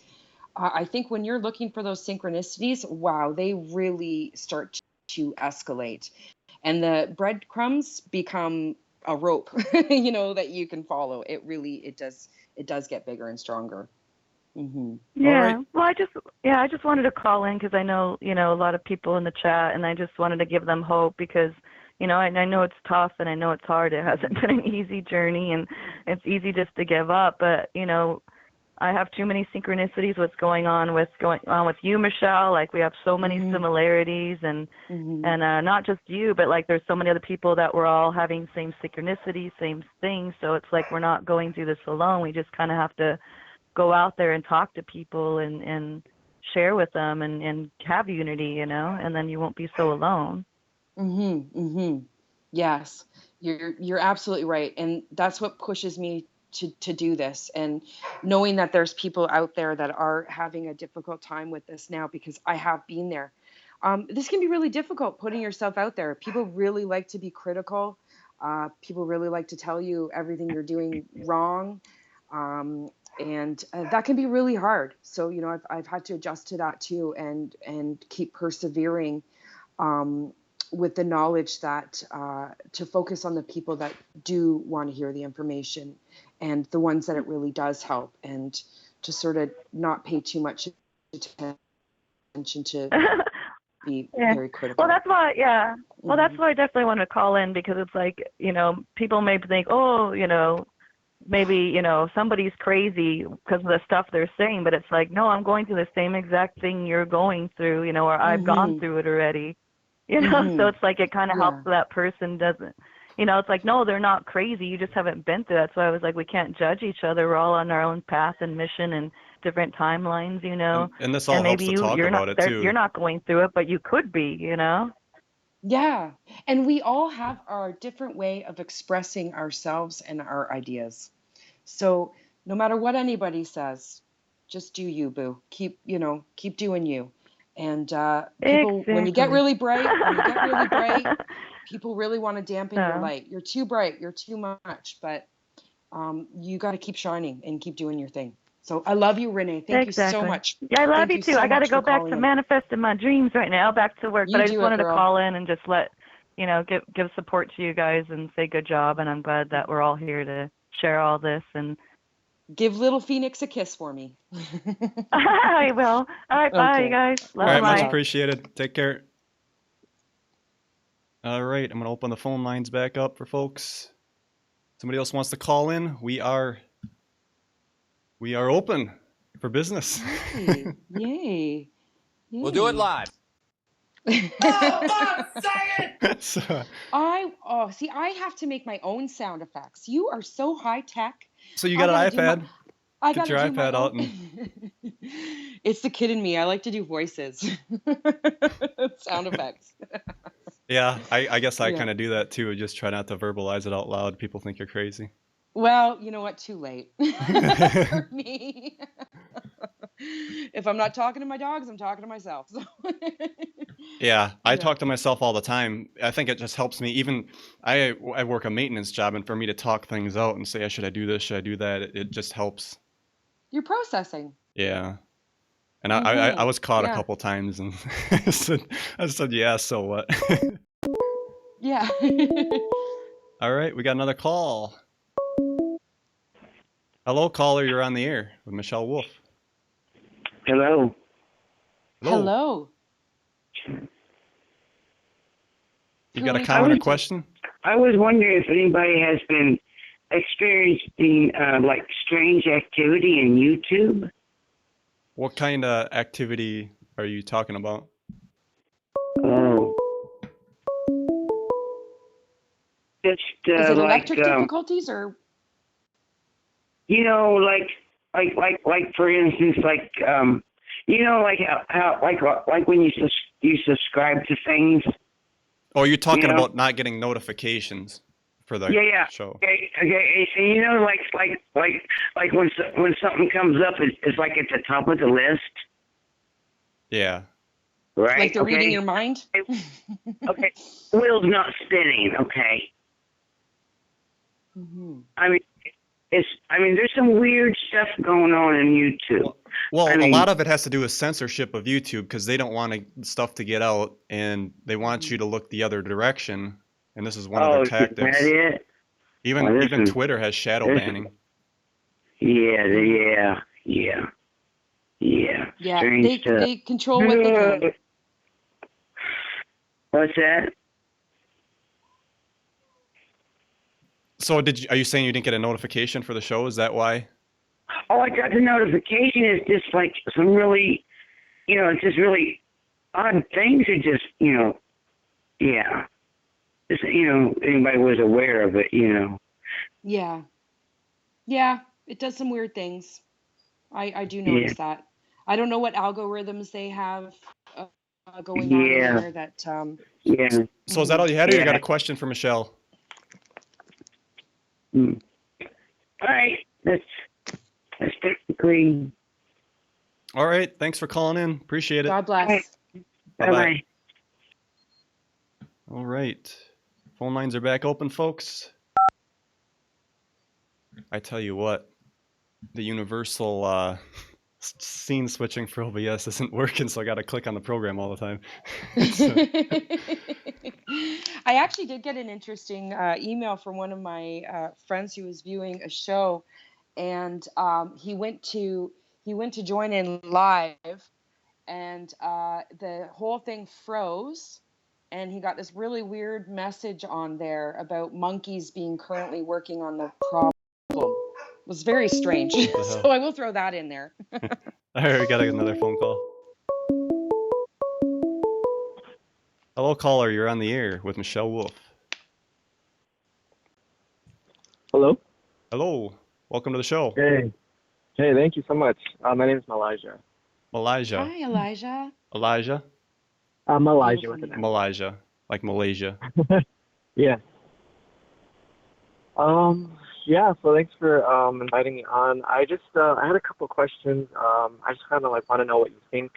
I think when you're looking for those synchronicities, wow, they really start to escalate, and the breadcrumbs become a rope, that you can follow. It does get bigger and stronger. Hmm. All right. Yeah. Well, I just wanted to call in because I know, a lot of people in the chat, and I just wanted to give them hope because, I know it's tough and I know it's hard. It hasn't been an easy journey, and it's easy just to give up. But, I have too many synchronicities. What's going on with you, Michelle? Like we have so many Hmm. similarities, and Hmm. not just you, but like there's so many other people that we're all having same synchronicities, same things. So it's like we're not going through this alone. We just kind of have to go out there and talk to people and share with them and have unity, and then you won't be so alone. Hmm. Hmm. Yes, you're absolutely right, and that's what pushes me to do this. And knowing that there's people out there that are having a difficult time with this now, because I have been there. This can be really difficult putting yourself out there. People really like to be critical. People really like to tell you everything you're doing wrong. Um, and that can be really hard. So, I've had to adjust to that too, and keep persevering, um, with the knowledge that to focus on the people that do want to hear the information and the ones that it really does help, and to sort of not pay too much attention to be Yeah. very Well, critical. that's why, yeah. Well, that's Hmm. why I definitely want to call in because it's like, people may think, oh, maybe, somebody's crazy because of the stuff they're saying, but it's like, no, I'm going through the same exact thing you're going through, or I've gone Hmm. through it already, so Hmm. it's like it kind of helps Yeah. that person doesn't, it's like, no, they're not crazy. You just haven't been through that. So I was like, we can't judge each other. We're all on our own path and mission and different timelines, And this all and helps maybe to talk you're not about it there, you're too. not going through it, but you could be. Yeah. And we all have our different way of expressing ourselves and our ideas. So no matter what anybody says, just do you, boo. Keep doing you. And people, Exactly. when you get really bright, people really want to dampen your So, light. You're too bright. You're too much. But you got to keep shining and keep doing your thing. So I love you, Renee. Thank you so exactly. much. Yeah, I love Thank you you too. so I got to much go for back calling to in. manifesting my dreams right now, back to work. But You I just do it, wanted to girl. call in and just let give support to you guys and say good job. And I'm glad that we're all here to share all this. And Give little Phoenix a kiss for me. I will. All right, bye, Okay. you guys. Love All right, and much light. appreciated. Take care. All right, I'm going to open the phone lines back up for folks. Somebody else wants to call in? We are open for business. Yay. Yay. We'll do it live. Oh, fuck, say it! So, I have to make my own sound effects. You are so high tech. so you got an iPad? I Get gotta your do my iPad out own. It's the kid in me. I like to do voices. Sound effects. Yeah, I guess I Yeah. kind of do that too. Just try not to verbalize it out loud. People think you're crazy. Well, you know what? Too late for me. If I'm not talking to my dogs, I'm talking to myself. So. Yeah, I Yeah. talk to myself all the time. I think it just helps me. Even I work a maintenance job, and for me to talk things out and say, should I do this? Should I do that? It just helps. You're processing. Yeah. And I was caught a Yeah. couple times, and I said, yeah, so what? Yeah. All right, we got another call. Hello, caller, you're on the air with Michelle Wolfe. Hello. Hello. You got a comment or question? I was wondering if anybody has been experiencing like strange activity in YouTube. What kind of activity are you talking about? Oh. Just Is it like electric difficulties or? Like for instance, like how like when you subscribe to things. Oh, you're talking about not getting notifications for the show. Okay. And like when something comes up, it's like at the top of the list. Yeah. Right. Like they're reading your mind. Okay. Wheel's not spinning. Okay. Mm-hmm. I mean, there's some weird stuff going on in YouTube. Well, a lot of it has to do with censorship of YouTube because they don't want stuff to get out, and they want you to look the other direction. And this is one of their tactics. Is that it? Even Twitter has shadow banning. Yeah. Yeah, Strange stuff. they control what they can. What's that? So are you saying you didn't get a notification for the show? Is that why? Oh, I got the notification. It's just like some really, it's just really odd things are just, yeah. Just, anybody was aware of it, Yeah. Yeah, it does some weird things. I do notice that. I don't know what algorithms they have going on there that. Yeah. So is that all you had, or you got a question for Michelle? All right. That's basically. All right. Thanks for calling in. Appreciate it. God bless. Right. Bye-bye. All right. Phone lines are back open, folks. I tell you what, the universal scene switching for OBS isn't working, so I got to click on the program all the time. I actually did get an interesting email from one of my friends who was viewing a show, and he went to join in live, and the whole thing froze, and he got this really weird message on there about monkeys being currently working on the problem. It was very strange. So I will throw that in there. All right, we got another phone call. Hello, caller. You're on the air with Michelle Wolfe. Hello. Hello. Welcome to the show. Hey, thank you so much. My name is Malaysia. Malaysia. Hi, Elijah. Elijah? Malaysia with an M. Malaysia, like Malaysia. Yeah. Yeah, so thanks for inviting me on. I just I had a couple questions. I just kind of like want to know what you think.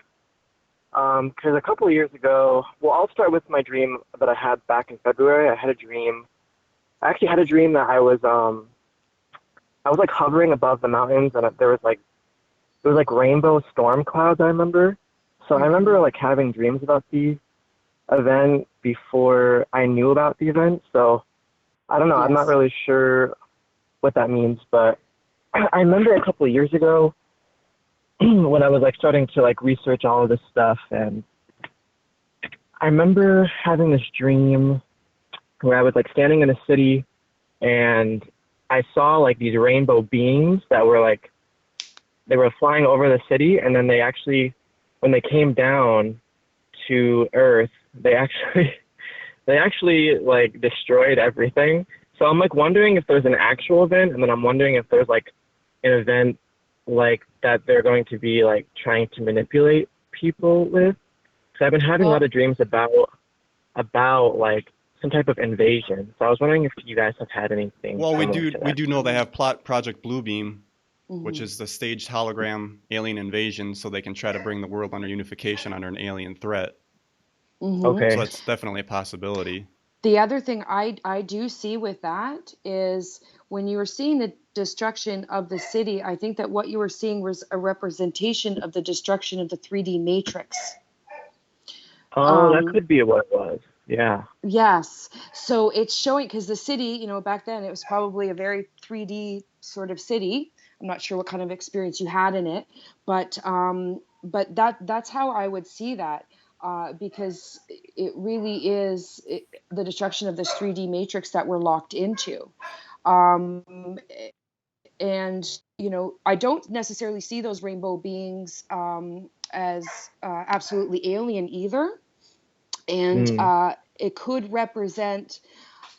Because a couple of years ago, well, I'll start with my dream that I had back in February. I actually had a dream that I was like hovering above the mountains, and there was like rainbow storm clouds, I remember. So I remember like having dreams about these events, before I knew about the event. So I don't know. I'm not really sure what that means, but I remember a couple of years ago when I was like starting to like research all of this stuff, and I remember having this dream where I was like standing in a city and I saw like these rainbow beings that were like, they were flying over the city, and then they actually, when they came down to Earth, they actually like destroyed everything. So I'm like wondering if there's an actual event, and then I'm wondering if there's like an event like that they're going to be like trying to manipulate people with. So I've been having a lot of dreams about like some type of invasion. So I was wondering if you guys have had anything. Well, we do know they have Project Bluebeam, which is the staged hologram alien invasion, so they can try to bring the world under unification under an alien threat. Okay. So that's definitely a possibility. The other thing I do see with that is when you were seeing the destruction of the city, I think that what you were seeing was a representation of the destruction of the 3D matrix. Oh, that could be what it was. Yeah. Yes. So it's showing, because the city, you know, back then it was probably a very 3D sort of city. I'm not sure what kind of experience you had in it, but that's how I would see that. Because it really is the destruction of this 3D matrix that we're locked into. And, you know, I don't necessarily see those rainbow beings as absolutely alien either. And it could represent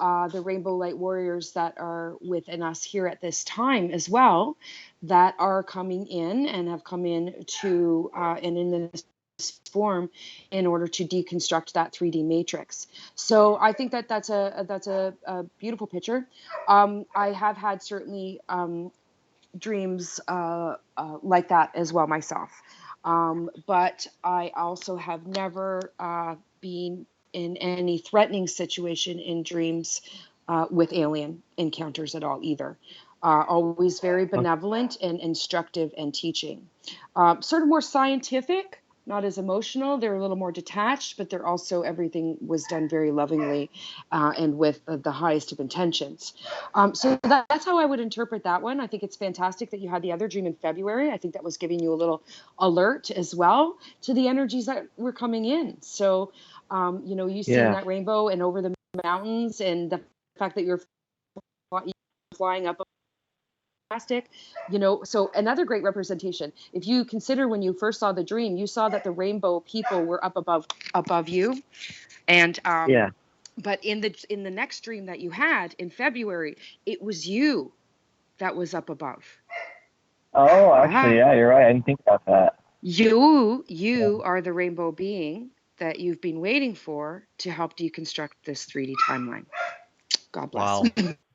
the Rainbow Light Warriors that are within us here at this time as well, that are coming in and have come in to, and in this form in order to deconstruct that 3D matrix. So I think that that's a beautiful picture. I have had certainly dreams like that as well myself. But I also have never been in any threatening situation in dreams with alien encounters at all either. Always very benevolent and instructive and teaching. Sort of more scientific, not as emotional. They're a little more detached, but they're also, everything was done very lovingly and with the highest of intentions. So that's how I would interpret that one. I think it's fantastic that you had the other dream in February. I think that was giving you a little alert as well to the energies that were coming in. So, you know, you seeing that rainbow and over the mountains, and the fact that you're flying up plastic, you know, so another great representation. If you consider when you first saw the dream, you saw that the rainbow people were up above you, and but in the next dream that you had in February, it was you that was up above. Oh, actually, yeah, you're right. I didn't think about that. You are the rainbow being that you've been waiting for to help deconstruct this 3D timeline. God bless. Wow.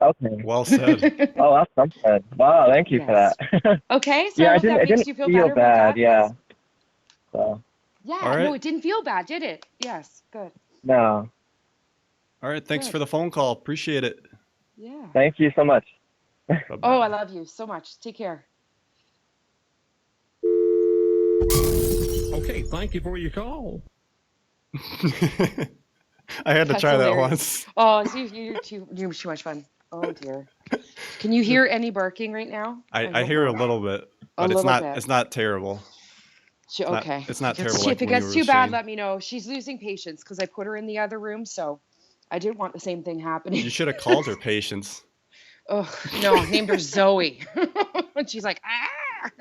Okay. Well said. Oh, that's something. Wow, thank you for that. Okay, so yeah, I hope that makes you feel better bad. about that. Yeah. So. Yeah. All right. No, it didn't feel bad, did it? Yes. Good. No. All right. Thanks for the phone call. Appreciate it. Yeah. Thank you so much. Bye-bye. Oh, I love you so much. Take care. Okay. Thank you for your call. I had to try that once. Oh, you're too much fun. Oh dear. Can you hear any barking right now? I hear a little bit, but it's not terrible. Okay. It's not terrible. If it gets too bad, let me know. She's losing patience because I put her in the other room, so I didn't want the same thing happening. You should have called her Patience. Oh no, I named her Zoe. And she's like, ah.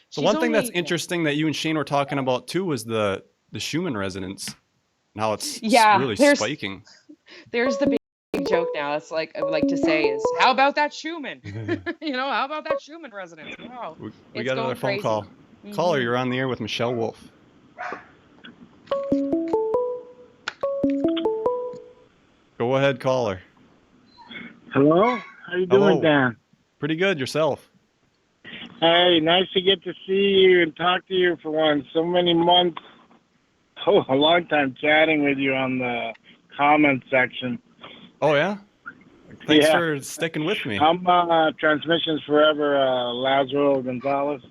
So one thing that's interesting that you and Shane were talking about too was the Schumann resonance. Now it's really spiking. There's the big joke now. It's like I would like to say is, how about that Schumann? You know, how about that Schumann resonance? Wow. We got another phone call. Caller, you're on the air with Michelle Wolfe. Go ahead, caller. Hello? How you doing, Dan? Pretty good. Yourself? Hey, nice to get to see you and talk to you for once. So many months. Oh, a long time chatting with you on the comment section. Oh, yeah? Thanks for sticking with me. I'm Transmissions Forever, Lazaro Gonzalez.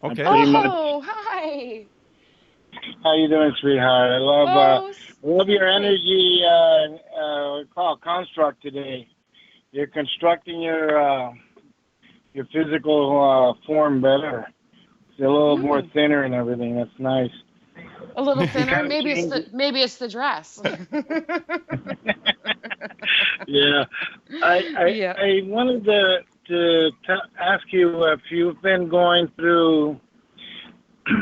Okay. Oh, hi. How you doing, sweetheart? I love your energy. Construct today. You're constructing your physical form better. It's a little more thinner and everything. That's nice. A little thinner. Kinda Maybe it's the dress. Yeah. Yeah. I wanted to ask you if you've been going through.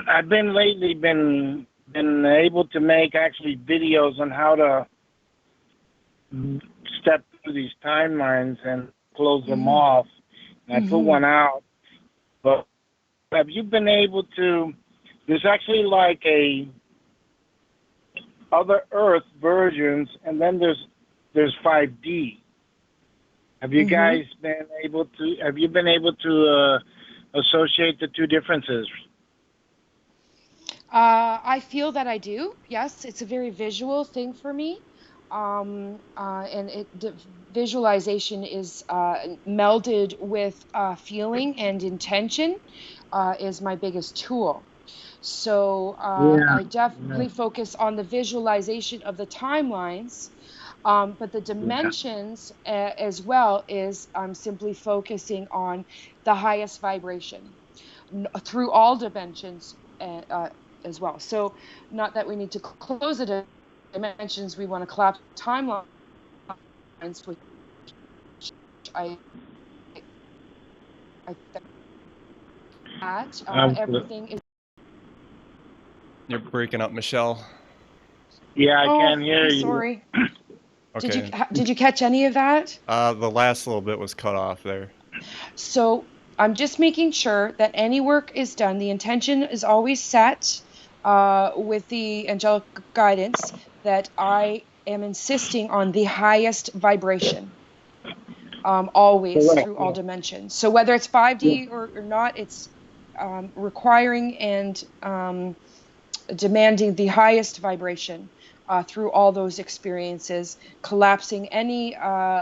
I've been lately been able to make actually videos on how to step through these timelines and close them off. And I put one out. But have you been able to? There's actually like a other Earth versions, and then there's 5D. Have you guys been able to? Have you been able to associate the two differences? I feel that I do. Yes, it's a very visual thing for me. And the visualization is melded with feeling and intention is my biggest tool. So I definitely focus on the visualization of the timelines, but the dimensions as well is I'm simply focusing on the highest vibration through all dimensions as well. So not that we need to close the dimensions, we want to collapse timelines, which I that everything is. You're breaking up, Michelle. Yeah, I can't hear I'm you. sorry. Okay. Did you catch any of that? The last little bit was cut off there. So I'm just making sure that any work is done. The intention is always set with the angelic guidance that I am insisting on the highest vibration. Always through all dimensions. So whether it's 5D or not, it's requiring and demanding the highest vibration through all those experiences, collapsing any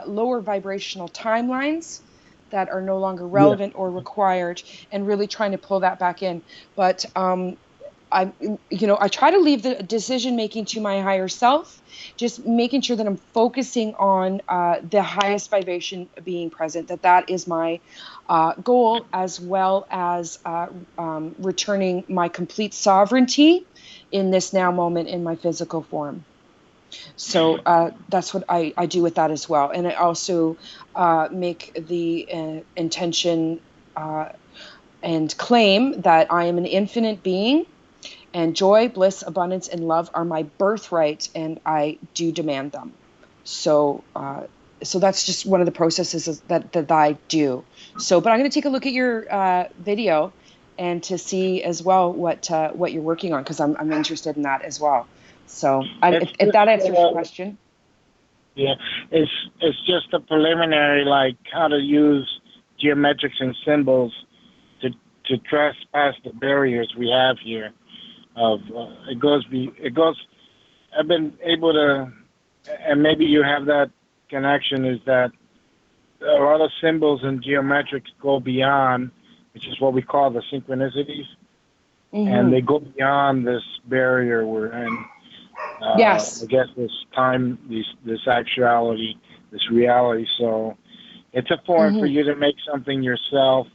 lower vibrational timelines that are no longer relevant or required, and really trying to pull that back in. But I try to leave the decision making to my higher self, just making sure that I'm focusing on the highest vibration being present, that is my goal, as well as returning my complete sovereignty in this now moment in my physical form. So that's what I do with that as well. And I also make the intention and claim that I am an infinite being, and joy, bliss, abundance, and love are my birthright, and I do demand them. So that's just one of the processes that I do. So, but I'm going to take a look at your video and to see as well what you're working on, because I'm interested in that as well. So if that answers your question. Yeah, it's just a preliminary, like how to use geometrics and symbols to trespass the barriers we have here. It goes. I've been able to, and maybe you have that connection, is that a lot of symbols and geometrics go beyond, which is what we call the synchronicities, and they go beyond this barrier we're in. Yes. I guess this time, this actuality, this reality. So it's important for you to make something yourself,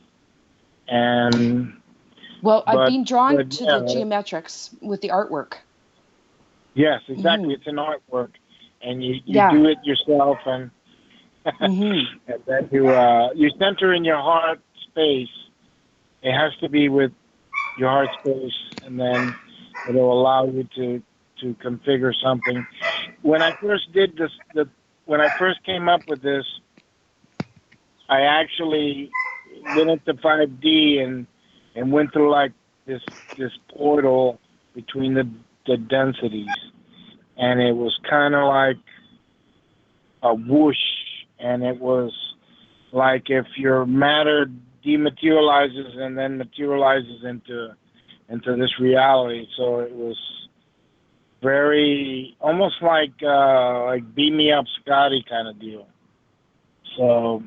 and. Well, I've been drawn to the geometrics with the artwork. Yes, exactly. It's an artwork, and you do it yourself, and and then you center in your heart space. It has to be with your heart space, and then it'll allow you to configure something. When I first did this, when I first came up with this, I actually went into 5D and went through like this portal between the densities, and it was kind of like a whoosh, and it was like if your matter dematerializes and then materializes into this reality. So it was very almost like beam me up Scotty kind of deal. So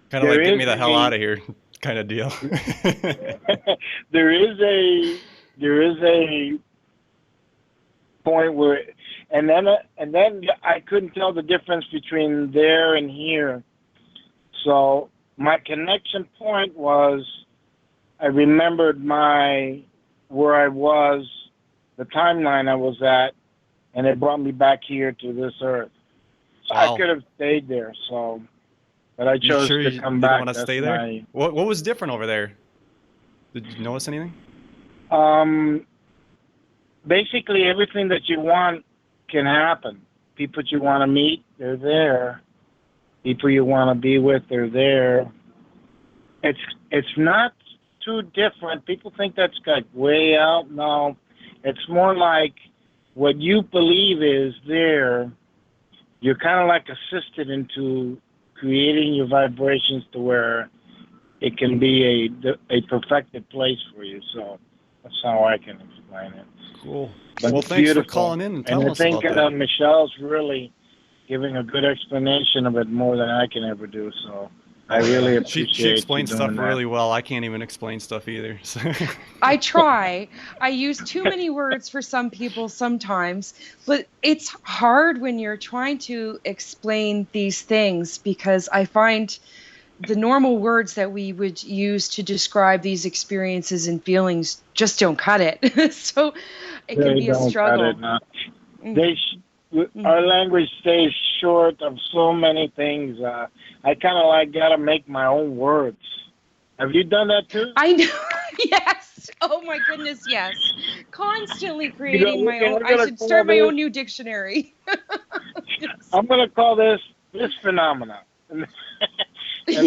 kind of like get me the hell out of here kind of deal. there is a point where, and then I couldn't tell the difference between there and here. So my connection point was, I remembered where I was, the timeline I was at, and it brought me back here to this earth. So Wow. I could have stayed there. So, but I chose to come back. You want to stay there? What was different over there? Did you notice anything? Basically, everything that you want can happen. People you want to meet, they're there. People you want to be with, they're there. It's not too different. People think that's like way out. No, it's more like what you believe is there. You're kind of like assisted into creating your vibrations to where it can be a perfected place for you. So that's how I can explain it. Cool. But well, it's thanks beautiful. for calling in and telling us I think about that. Michelle's really giving a good explanation of it, more than I can ever do. So I really appreciate She explains you stuff doing that. really well. I can't even explain stuff either. So. I try. I use too many words for some people sometimes, but it's hard when you're trying to explain these things, because I find the normal words that we would use to describe these experiences and feelings just don't cut it. So it can be a struggle. Our language stays short of so many things. I kind of like got to make my own words. Have you done that too? I know. Yes. Oh my goodness, yes. Constantly creating my own. I should start my own new dictionary. Yes. I'm going to call this phenomenon. And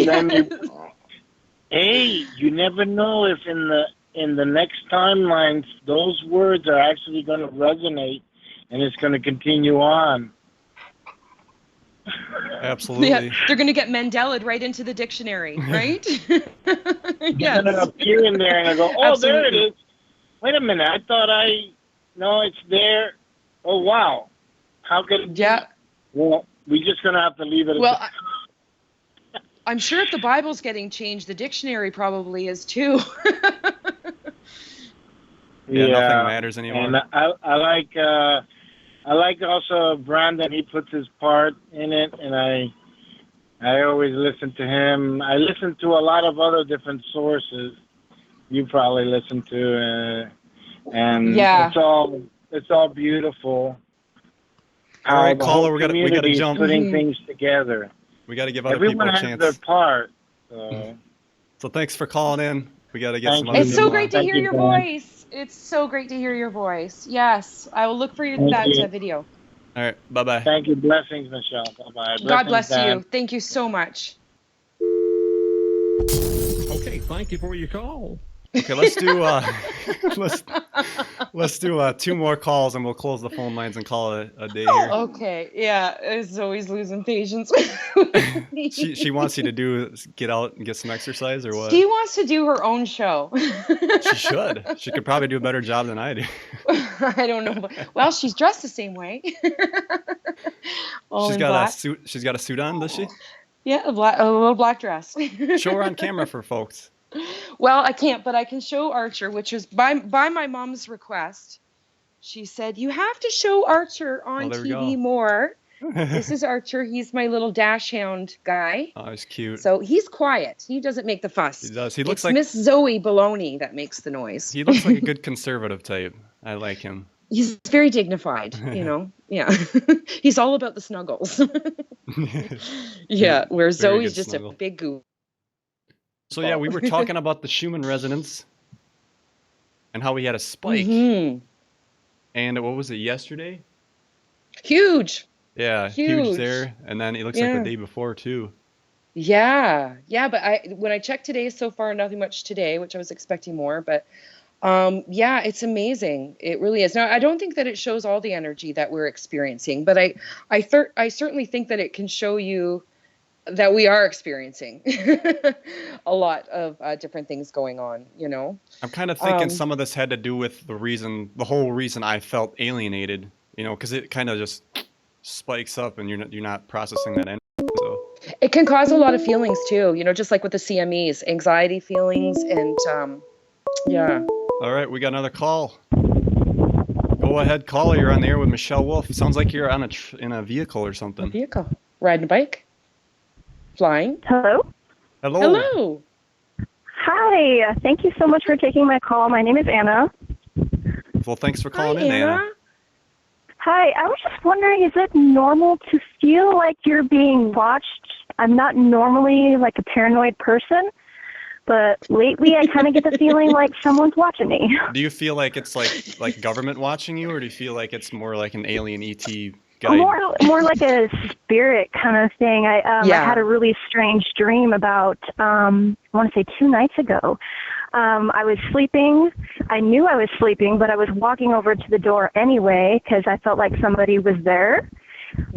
then you never know if in the next timelines those words are actually going to resonate, and it's going to continue on. Absolutely. Yeah, they're going to get Mandela'd right into the dictionary, right? Yes. And then appear in there, and I go, oh, absolutely. There it is. Wait a minute, I thought no, it's there. Oh, wow. How could it be? Yeah. Well, we're just going to have to leave it at I'm sure if the Bible's getting changed, the dictionary probably is too. Yeah, nothing matters anymore. And I like also Brandon. He puts his part in it, and I always listen to him. I listen to a lot of other different sources. You probably listen to, and it's all beautiful. All right, caller, we got to jump. Putting things together. We got to give other people a chance. Everyone has their part. So thanks for calling in. We got to get some. It's so great to hear your voice. It's so great to hear your voice. Yes, I will look for that video. All right, bye-bye. Thank you. Blessings, Michelle. Bye-bye. God bless you. Thank you so much. Okay, thank you for your call. Okay, let's do let's do 2 more calls, and we'll close the phone lines and call it a day here. Okay, yeah, it's always losing patience. She wants you to get out and get some exercise, or what? She wants to do her own show. She should. She could probably do a better job than I do. I don't know. Well, she's dressed the same way. She's got a suit. She's got a suit on, does she? Yeah, a little black dress. Show her on camera for folks. Well, I can't, but I can show Archer, which was by my mom's request. She said, you have to show Archer on TV more. This is Archer. He's my little dash hound guy. Oh, he's cute. So he's quiet. He doesn't make the fuss. He does. He looks it's like Miss Zoe Baloney that makes the noise. He looks like a good conservative type. I like him. He's very dignified, Yeah. He's all about the snuggles. Yeah, where Zoe's just snuggle. A big goof. So yeah, we were talking about the Schumann resonance and how we had a spike. Mm-hmm. And what was it, yesterday? Huge. Yeah, huge there. And then it looks like the day before too. Yeah, but when I checked today, so far nothing much today, which I was expecting more, but yeah, it's amazing. It really is. Now, I don't think that it shows all the energy that we're experiencing, but I certainly think that it can show you that we are experiencing a lot of different things going on, I'm kind of thinking some of this had to do with the whole reason I felt alienated, because it kind of just spikes up and you're not processing that energy. So it can cause a lot of feelings too, just like with the CMEs, anxiety feelings, and yeah. All right, we got another call. Go Go ahead, caller. You're on the air with Michelle Wolfe. Sounds like you're on in a vehicle or A something. vehicle. Riding a bike. Flying. Hello? Hello. Hello. Hi. Thank you so much for taking my call. My name is Anna. Well, thanks for calling Hi, in, Anna. Hi. I was just wondering, is it normal to feel like you're being watched? I'm not normally like a paranoid person, but lately I kind of get the feeling like someone's watching me. Do you feel like it's like government watching you, or do you feel like it's more like an alien ET guide? More like a spirit kind of thing. I had a really strange dream about I want to say 2 nights ago. I was sleeping. I knew I was sleeping, but I was walking over to the door anyway because I felt like somebody was there.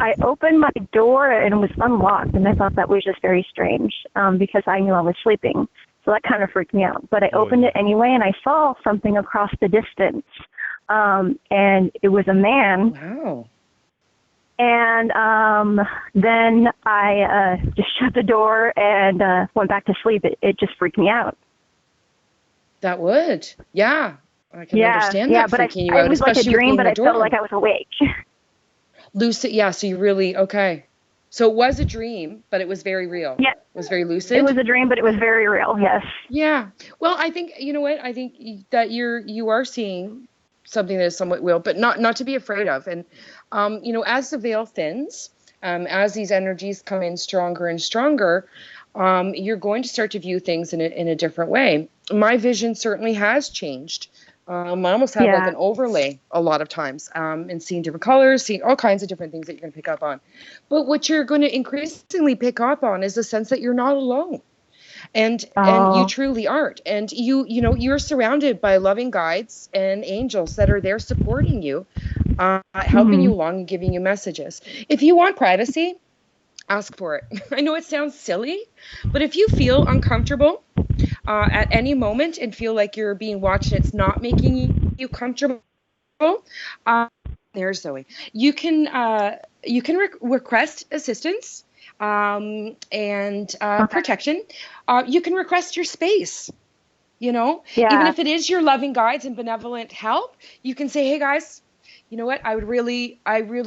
I opened my door and it was unlocked, and I thought that was just very strange because I knew I was sleeping. So that kind of freaked me out. But I opened it anyway, and I saw something across the distance, and it was a man. Wow. And then I just shut the door and went back to sleep. It just freaked me out. That would. Yeah. I can understand that but freaking you out. it was like a especially dream, with but I being felt a like door. I was awake. Lucid. Yeah. So you really, okay. So it was a dream, but it was very real. Yeah. It was very lucid. It was a dream, but it was very real. Yes. Yeah. Well, I think, you know what? I think that you are seeing something that is somewhat real, but not to be afraid of. And, as the veil thins, as these energies come in stronger and stronger, you're going to start to view things in a different way. My vision certainly has changed. I almost have like an overlay a lot of times, and seeing different colors, seeing all kinds of different things that you're going to pick up on. But what you're going to increasingly pick up on is the sense that you're not alone. And you truly aren't. And you're surrounded by loving guides and angels that are there supporting you, helping you along and giving you messages. If you want privacy, ask for it. I know it sounds silly, but if you feel uncomfortable at any moment and feel like you're being watched and it's not making you comfortable, there's Zoe. You can request assistance and protection. You can request your space. Even if it is your loving guides and benevolent help, you can say, "Hey guys, you know what? I really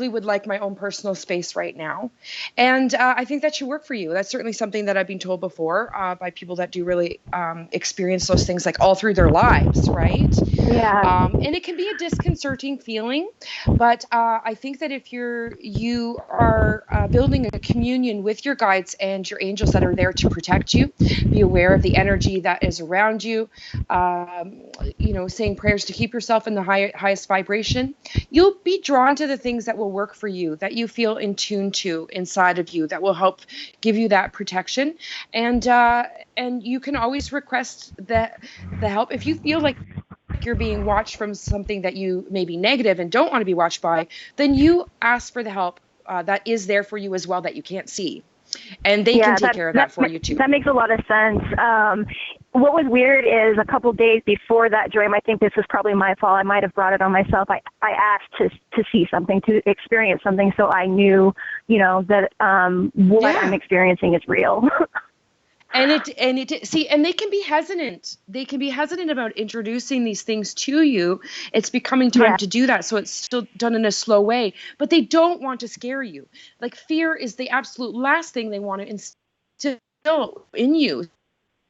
would like my own personal space right now." And I think that should work for you. That's certainly something that I've been told before by people that do really experience those things like all through their lives, right? Yeah. And it can be a disconcerting feeling, but I think that if you are building a communion with your guides and your angels that are there to protect you, be aware of the energy that is around you, saying prayers to keep yourself in the highest vibration, you'll be drawn to the things that will work for you, that you feel in tune to inside of you, that will help give you that protection. And you can always request the help if you feel like you're being watched from something that you may be negative and don't want to be watched by. Then you ask for the help that is there for you as well, that you can't see, and they can take care of that for you too. That makes a lot of sense. What was weird is a couple days before that dream, I think this was probably my fault. I might have brought it on myself. I asked to see something, to experience something, so I knew, that what I'm experiencing is real. And they can be hesitant. They can be hesitant about introducing these things to you. It's becoming time to do that, so it's still done in a slow way. But they don't want to scare you. Like, fear is the absolute last thing they want to instill in you.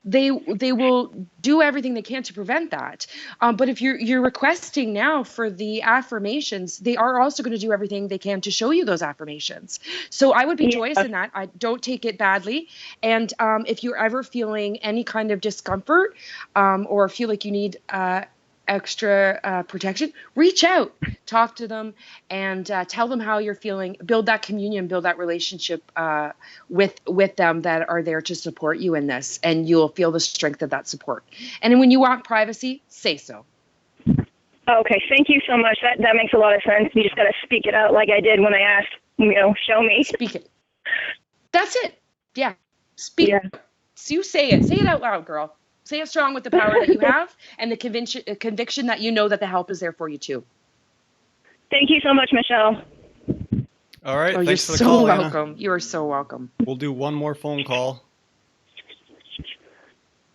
They will do everything they can to prevent that. But if you're requesting now for the affirmations, they are also going to do everything they can to show you those affirmations. So I would be joyous in that. I don't take it badly. And if you're ever feeling any kind of discomfort or feel like you need extra protection, reach out, talk to them, and tell them how you're feeling. Build that communion, build that relationship with them that are there to support you in this, and you'll feel the strength of that support. And when you want privacy, say so. Okay, thank you so much. That makes a lot of sense. You just got to speak it out like I did when I asked, show me. Speak it. That's it. Yeah. Speak it. So you say it. Say it out loud, girl. Say it strong with the power that you have and the conviction that you know that the help is there for you too. Thank you so much, Michelle. All right. Oh, thanks you're for the so call, welcome. Anna. You are so welcome. We'll do one more phone call.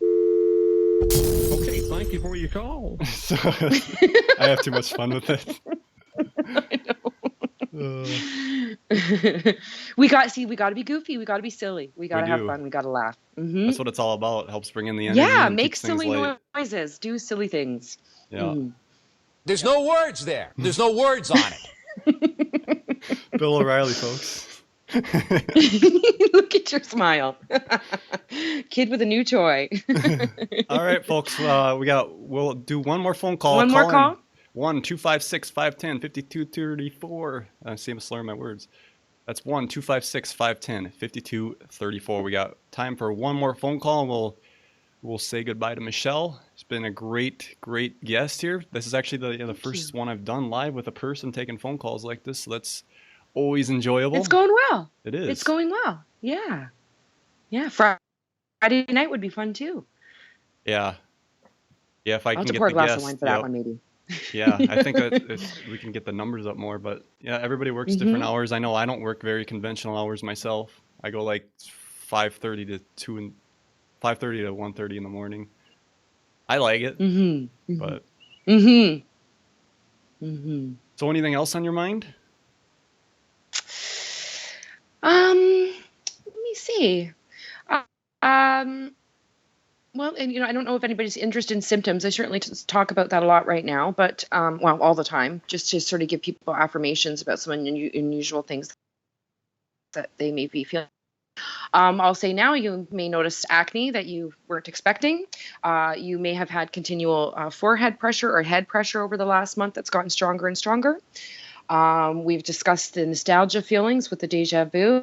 Okay, thank you for your call. I have too much fun with it. We got to be goofy. We got to be silly. We got to have do. fun. We got to laugh. Mm-hmm. That's what it's all about. It helps bring in the energy. Yeah, and make keeps things silly light. noises. Do silly things. Yeah. Mm-hmm. There's no words there. There's no words on it. Bill O'Reilly, folks. Look at your smile. Kid with a new toy. All right, folks. We'll do one more phone call. One more call? 1-256-510-5234. See, I'm slurring my words. That's 1-256-510-5234. We got time for one more phone call, and we'll say goodbye to Michelle. It's been a great guest here. This is actually the first one I've done live with a person taking phone calls like this, so that's always enjoyable. It's going well. It is. It's going well. Yeah. Yeah. Friday night would be fun too. Yeah. Yeah, if I I'll can have to get pour a the glass guest, of wine for that one, maybe. Yeah, I think that if we can get the numbers up more, but yeah, everybody works different hours. I know I don't work very conventional hours myself. I go like 5:30 to 1:30 in the morning. I like it, but. So, anything else on your mind? Let me see. Well, and I don't know if anybody's interested in symptoms. I certainly talk about that a lot right now, but all the time, just to sort of give people affirmations about some unusual things that they may be feeling. I'll say now you may notice acne that you weren't expecting. You may have had continual forehead pressure or head pressure over the last month that's gotten stronger and stronger. We've discussed the nostalgia feelings with the deja vu.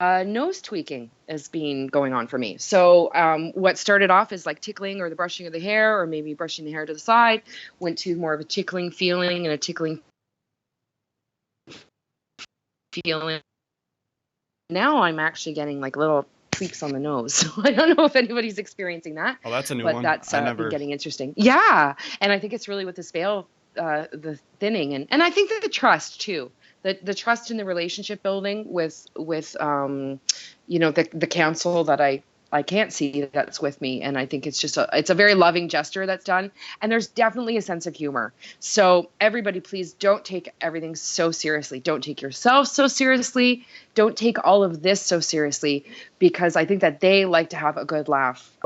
Nose tweaking has been going on for me. So what started off as like tickling or the brushing of the hair or maybe brushing the hair to the side went to more of a tickling feeling and a tickling feeling. Now I'm actually getting like little tweaks on the nose. So I don't know if anybody's experiencing that. Oh, that's a new one. But that's been getting interesting. Yeah. And I think it's really with this veil, the thinning. And I think that the trust too. The trust in the relationship building with the counsel that I can't see that's with me. And I think it's just it's a very loving gesture that's done. And there's definitely a sense of humor. So everybody, please don't take everything so seriously. Don't take yourself so seriously. Don't take all of this so seriously, because I think that they like to have a good laugh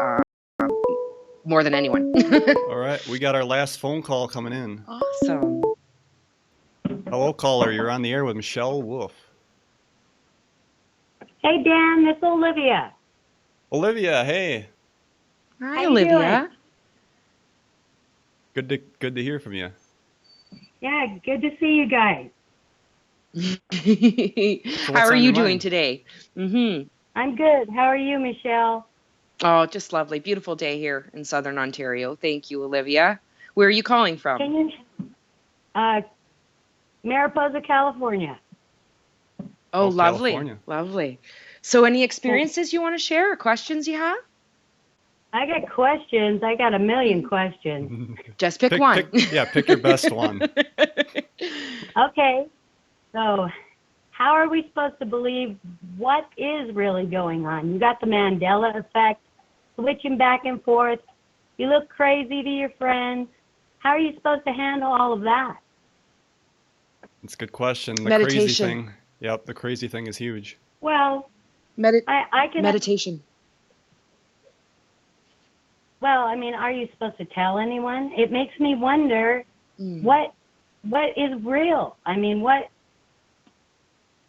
more than anyone. All right. We got our last phone call coming in. Awesome. Hello, caller. You're on the air with Michelle Wolfe. Hey, Dan. It's Olivia. Olivia, hey. Hi, Olivia. Good to hear from you. Yeah, good to see you guys. How are you doing today? I'm good. How are you, Michelle? Oh, just lovely. Beautiful day here in Southern Ontario. Thank you, Olivia. Where are you calling from? Can you, Mariposa, California. Oh, lovely. California. Lovely. So any experiences you want to share or questions you have? I got questions. I got a million questions. Just pick one. Pick your best one. Okay. So how are we supposed to believe what is really going on? You got the Mandela effect, switching back and forth. You look crazy to your friends. How are you supposed to handle all of that? It's a good question. The Meditation. crazy thing. Yep, the crazy thing is huge. Well, I can meditation. Well, I mean, are you supposed to tell anyone? It makes me wonder what is real. I mean, what?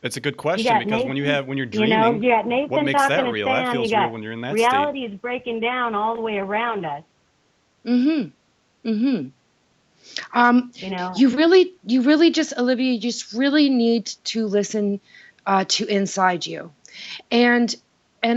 It's a good question because Nathan, when you're dreaming, you got Nathan what makes that talking to real? Sam, That feels you got real when you're in that reality state. is breaking down all the way around us. You really just, Olivia, you just really need to listen to inside you. And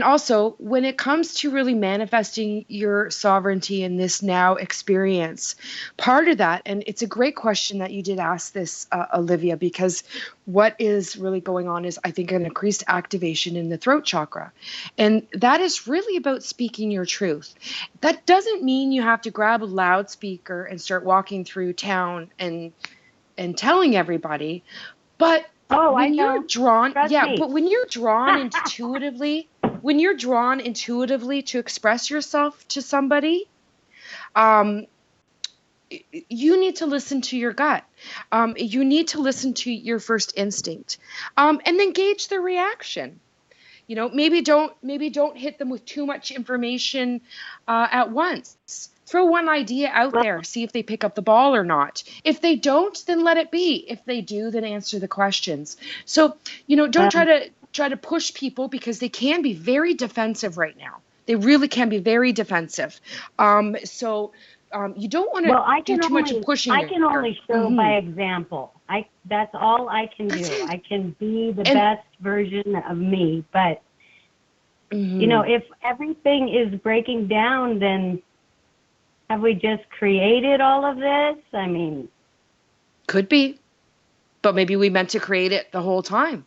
also, when it comes to really manifesting your sovereignty in this now experience, part of that, and it's a great question that you did ask this, Olivia, because what is really going on is, I think, an increased activation in the throat chakra. And that is really about speaking your truth. That doesn't mean you have to grab a loudspeaker and start walking through town and telling everybody, but when you're drawn, but when you're drawn intuitively, to express yourself to somebody, you need to listen to your gut. You need to listen to your first instinct, and then gauge their reaction. Maybe don't hit them with too much information at once. Throw one idea out there, see if they pick up the ball or not. If they don't, then let it be. If they do, then answer the questions. So, don't try to push people, because they can be very defensive right now. They really can be very defensive. You don't want to do too much pushing. I can only show by example. That's all I can do. I can be the best version of me. But if everything is breaking down, then have we just created all of this? I mean, could be, but maybe we meant to create it the whole time.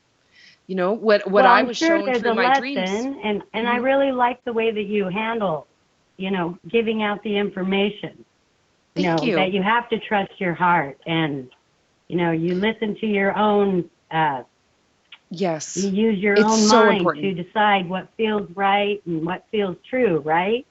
What I was shown through my dreams. And I really like the way that you handle, giving out the information. Thank you. That you have to trust your heart, and you listen to your own. Yes. You use your own mind to decide what feels right and what feels true, right?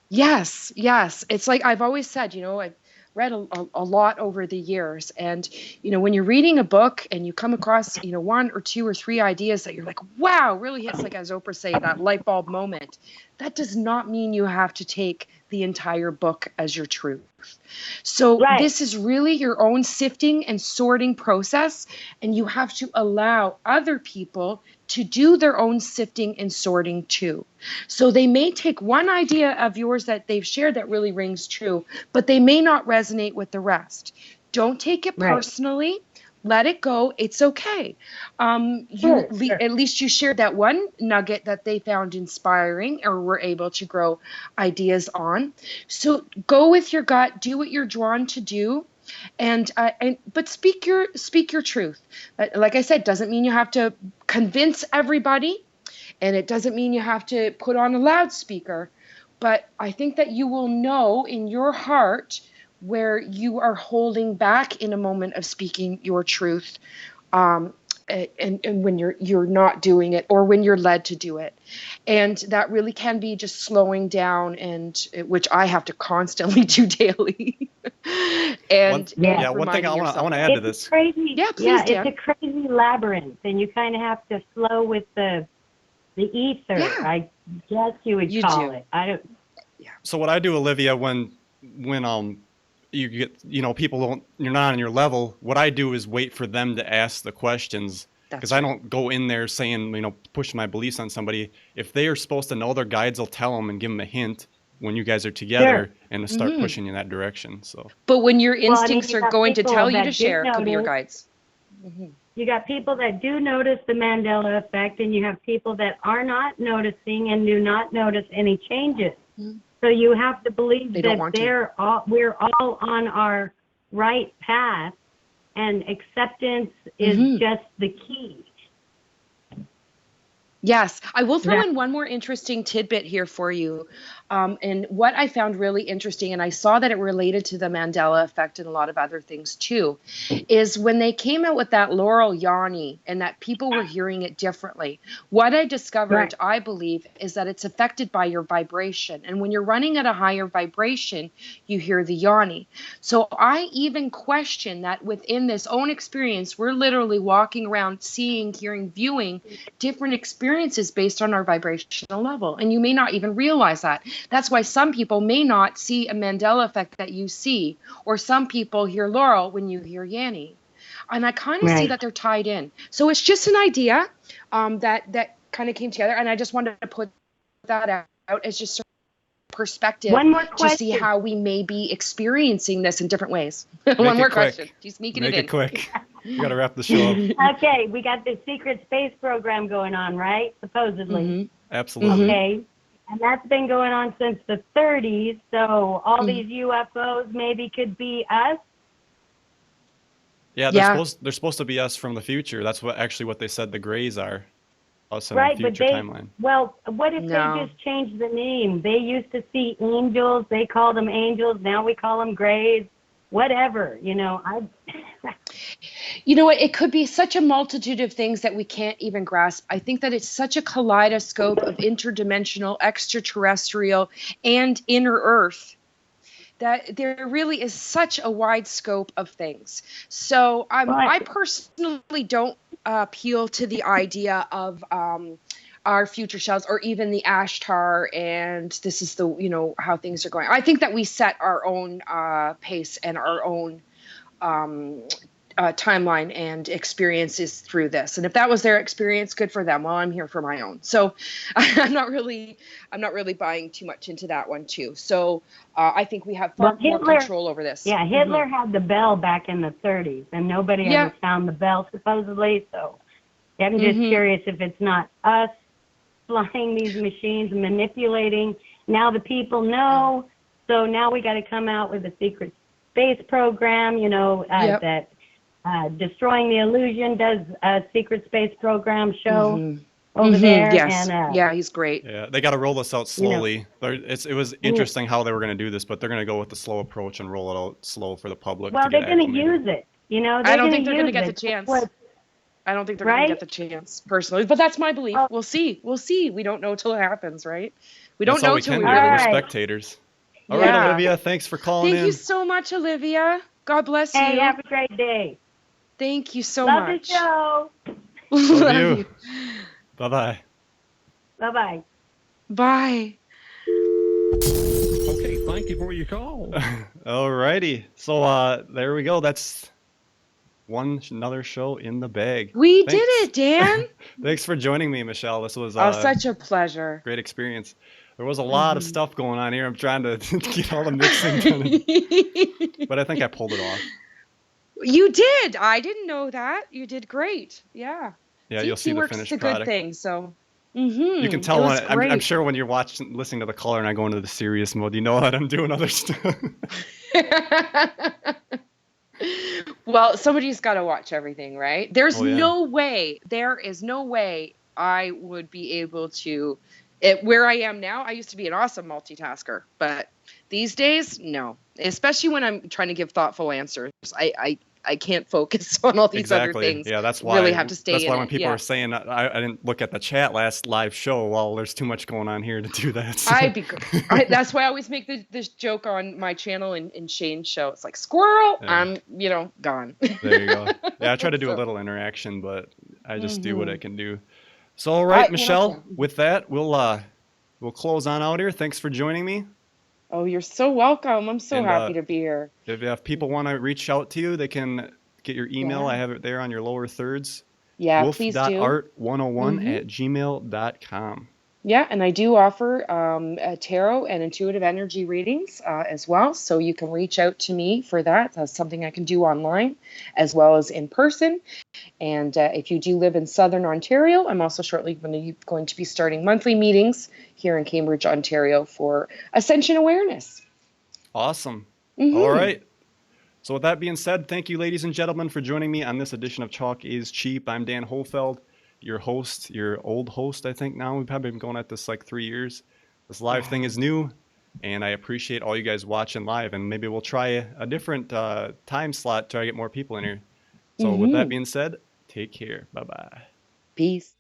Yes. It's like I've always said, I've read a lot over the years. And, when you're reading a book and you come across, one or two or three ideas that you're like, wow, really hits, like as Oprah say, that light bulb moment. That does not mean you have to take the entire book as your truth. So this is really your own sifting and sorting process, and you have to allow other people to do their own sifting and sorting too. So they may take one idea of yours that they've shared that really rings true, but they may not resonate with the rest. Don't take it personally. Let it go. It's okay. At least you shared that one nugget that they found inspiring or were able to grow ideas on. So go with your gut. Do what you're drawn to do, but speak your truth. Like I said, doesn't mean you have to convince everybody, and it doesn't mean you have to put on a loudspeaker. But I think that you will know in your heart where you are holding back in a moment of speaking your truth, and when you're not doing it, or when you're led to do it. And that really can be just slowing down, which I have to constantly do daily. One thing I want to add to this. Crazy. Yeah, please, it's a crazy labyrinth, and you kind of have to flow with the ether. Yeah. I guess you would call it. I don't. Yeah. So what I do, Olivia, when you get, people you're not on your level, what I do is wait for them to ask the questions, because I don't go in there saying, push my beliefs on somebody. If they are supposed to know, their guides will tell them and give them a hint when you guys are together and to start pushing in that direction. So, but when your instincts are going to tell you to share, could be your guides. You got people that do notice the Mandela effect, and you have people that are not noticing and do not notice any changes. So you have to believe that we're all on our right path, and acceptance is just the key. Yes, I will throw in one more interesting tidbit here for you. And what I found really interesting, and I saw that it related to the Mandela effect and a lot of other things too, is when they came out with that Laurel Yanni and that people were hearing it differently. What I discovered, I believe, is that it's affected by your vibration. And when you're running at a higher vibration, you hear the Yanni. So I even question that within this own experience, we're literally walking around seeing, hearing, viewing different experiences based on our vibrational level. And you may not even realize that. That's why some people may not see a Mandela effect that you see, or some people hear Laurel when you hear Yanni. And I kind of see that they're tied in. So it's just an idea that kind of came together. And I just wanted to put that out as just perspective to see how we may be experiencing this in different ways. One more question. She's sneaking it in. Make it quick. You got to wrap the show up. Okay, we got the secret space program going on, right? Supposedly. Absolutely. Okay. And that's been going on since the 30s, so all these UFOs maybe could be us? Yeah, they're supposed to be us from the future. That's what they said the Greys are. Us in the future timeline. Well, what if they just changed the name? They used to see angels, they called them angels, now we call them Greys. Whatever, it could be such a multitude of things that we can't even grasp. I think that it's such a kaleidoscope of interdimensional, extraterrestrial, and inner Earth that there really is such a wide scope of things. So I personally don't appeal to the idea of our future selves or even the Ashtar and this is the, how things are going. I think that we set our own pace and our own timeline and experiences through this. And if that was their experience, good for them. Well, I'm here for my own. So I'm not really buying too much into that one too. So I think we have far more control over this. Yeah, Hitler had the bell back in the 30s and nobody ever found the bell supposedly. So I'm just curious if it's not us flying these machines and manipulating. Now the people know. So now we got to come out with a secret space program, that Destroying the Illusion does a secret space program show over there. Yes. And, he's great. Yeah, they got to roll this out slowly. It was interesting how they were going to do this, but they're going to go with the slow approach and roll it out slow for the public. Well, they're going to use it. I don't think they're going to get the chance. I don't think they're going to get the chance personally, but that's my belief. We'll see. We don't know till it happens, right? We don't know till we're spectators. All right, Olivia, thanks for calling in. Thank you so much, Olivia. God bless you. Hey, have a great day. Thank you so Love much. the show. Love you. Bye-bye. Bye-bye. Bye. Okay, thank you for your call. All righty. So there we go. That's another show in the bag. We did it, Dan. Thanks for joining me, Michelle. This was such a pleasure. Great experience. There was a lot of stuff going on here. I'm trying to get all the mixing done. But I think I pulled it off. You did. I didn't know that. You did great. Yeah. Yeah, you'll see the finished product. Good thing. So. You can tell when I'm sure when you're listening to the caller and I go into the serious mode, you know that I'm doing other stuff. Well, somebody's got to watch everything, right? There is no way I would be able to. Where I am now, I used to be an awesome multitasker, but these days, no. Especially when I'm trying to give thoughtful answers, I can't focus on all these other things. Yeah, that's why. Really have to stay. That's why when people are saying I didn't look at the chat last live show, well, there's too much going on here to do that. So. That's why I always make this joke on my channel and Shane's show. It's like squirrel. Yeah. I'm gone. There you go. Yeah, I try to do a little interaction, but I just do what I can do. So, all right, Michelle. With that, we'll close on out here. Thanks for joining me. Oh, you're so welcome. I'm so happy to be here. If people want to reach out to you, they can get your email. Yeah. I have it there on your lower thirds. Yeah, please do. wolf.art101@gmail.com. Yeah, and I do offer tarot and intuitive energy readings as well. So you can reach out to me for that. That's something I can do online as well as in person. And if you do live in Southern Ontario, I'm also shortly going to be starting monthly meetings here in Cambridge, Ontario for Ascension Awareness. Awesome. All right. So with that being said, thank you, ladies and gentlemen, for joining me on this edition of Chalk is Cheap. I'm Dan Hohlfeld, your host, your old host, I think now. We've probably been going at this like 3 years. This live thing is new, and I appreciate all you guys watching live. And maybe we'll try a different time slot, try to get more people in here. So with that being said, take care. Bye-bye. Peace.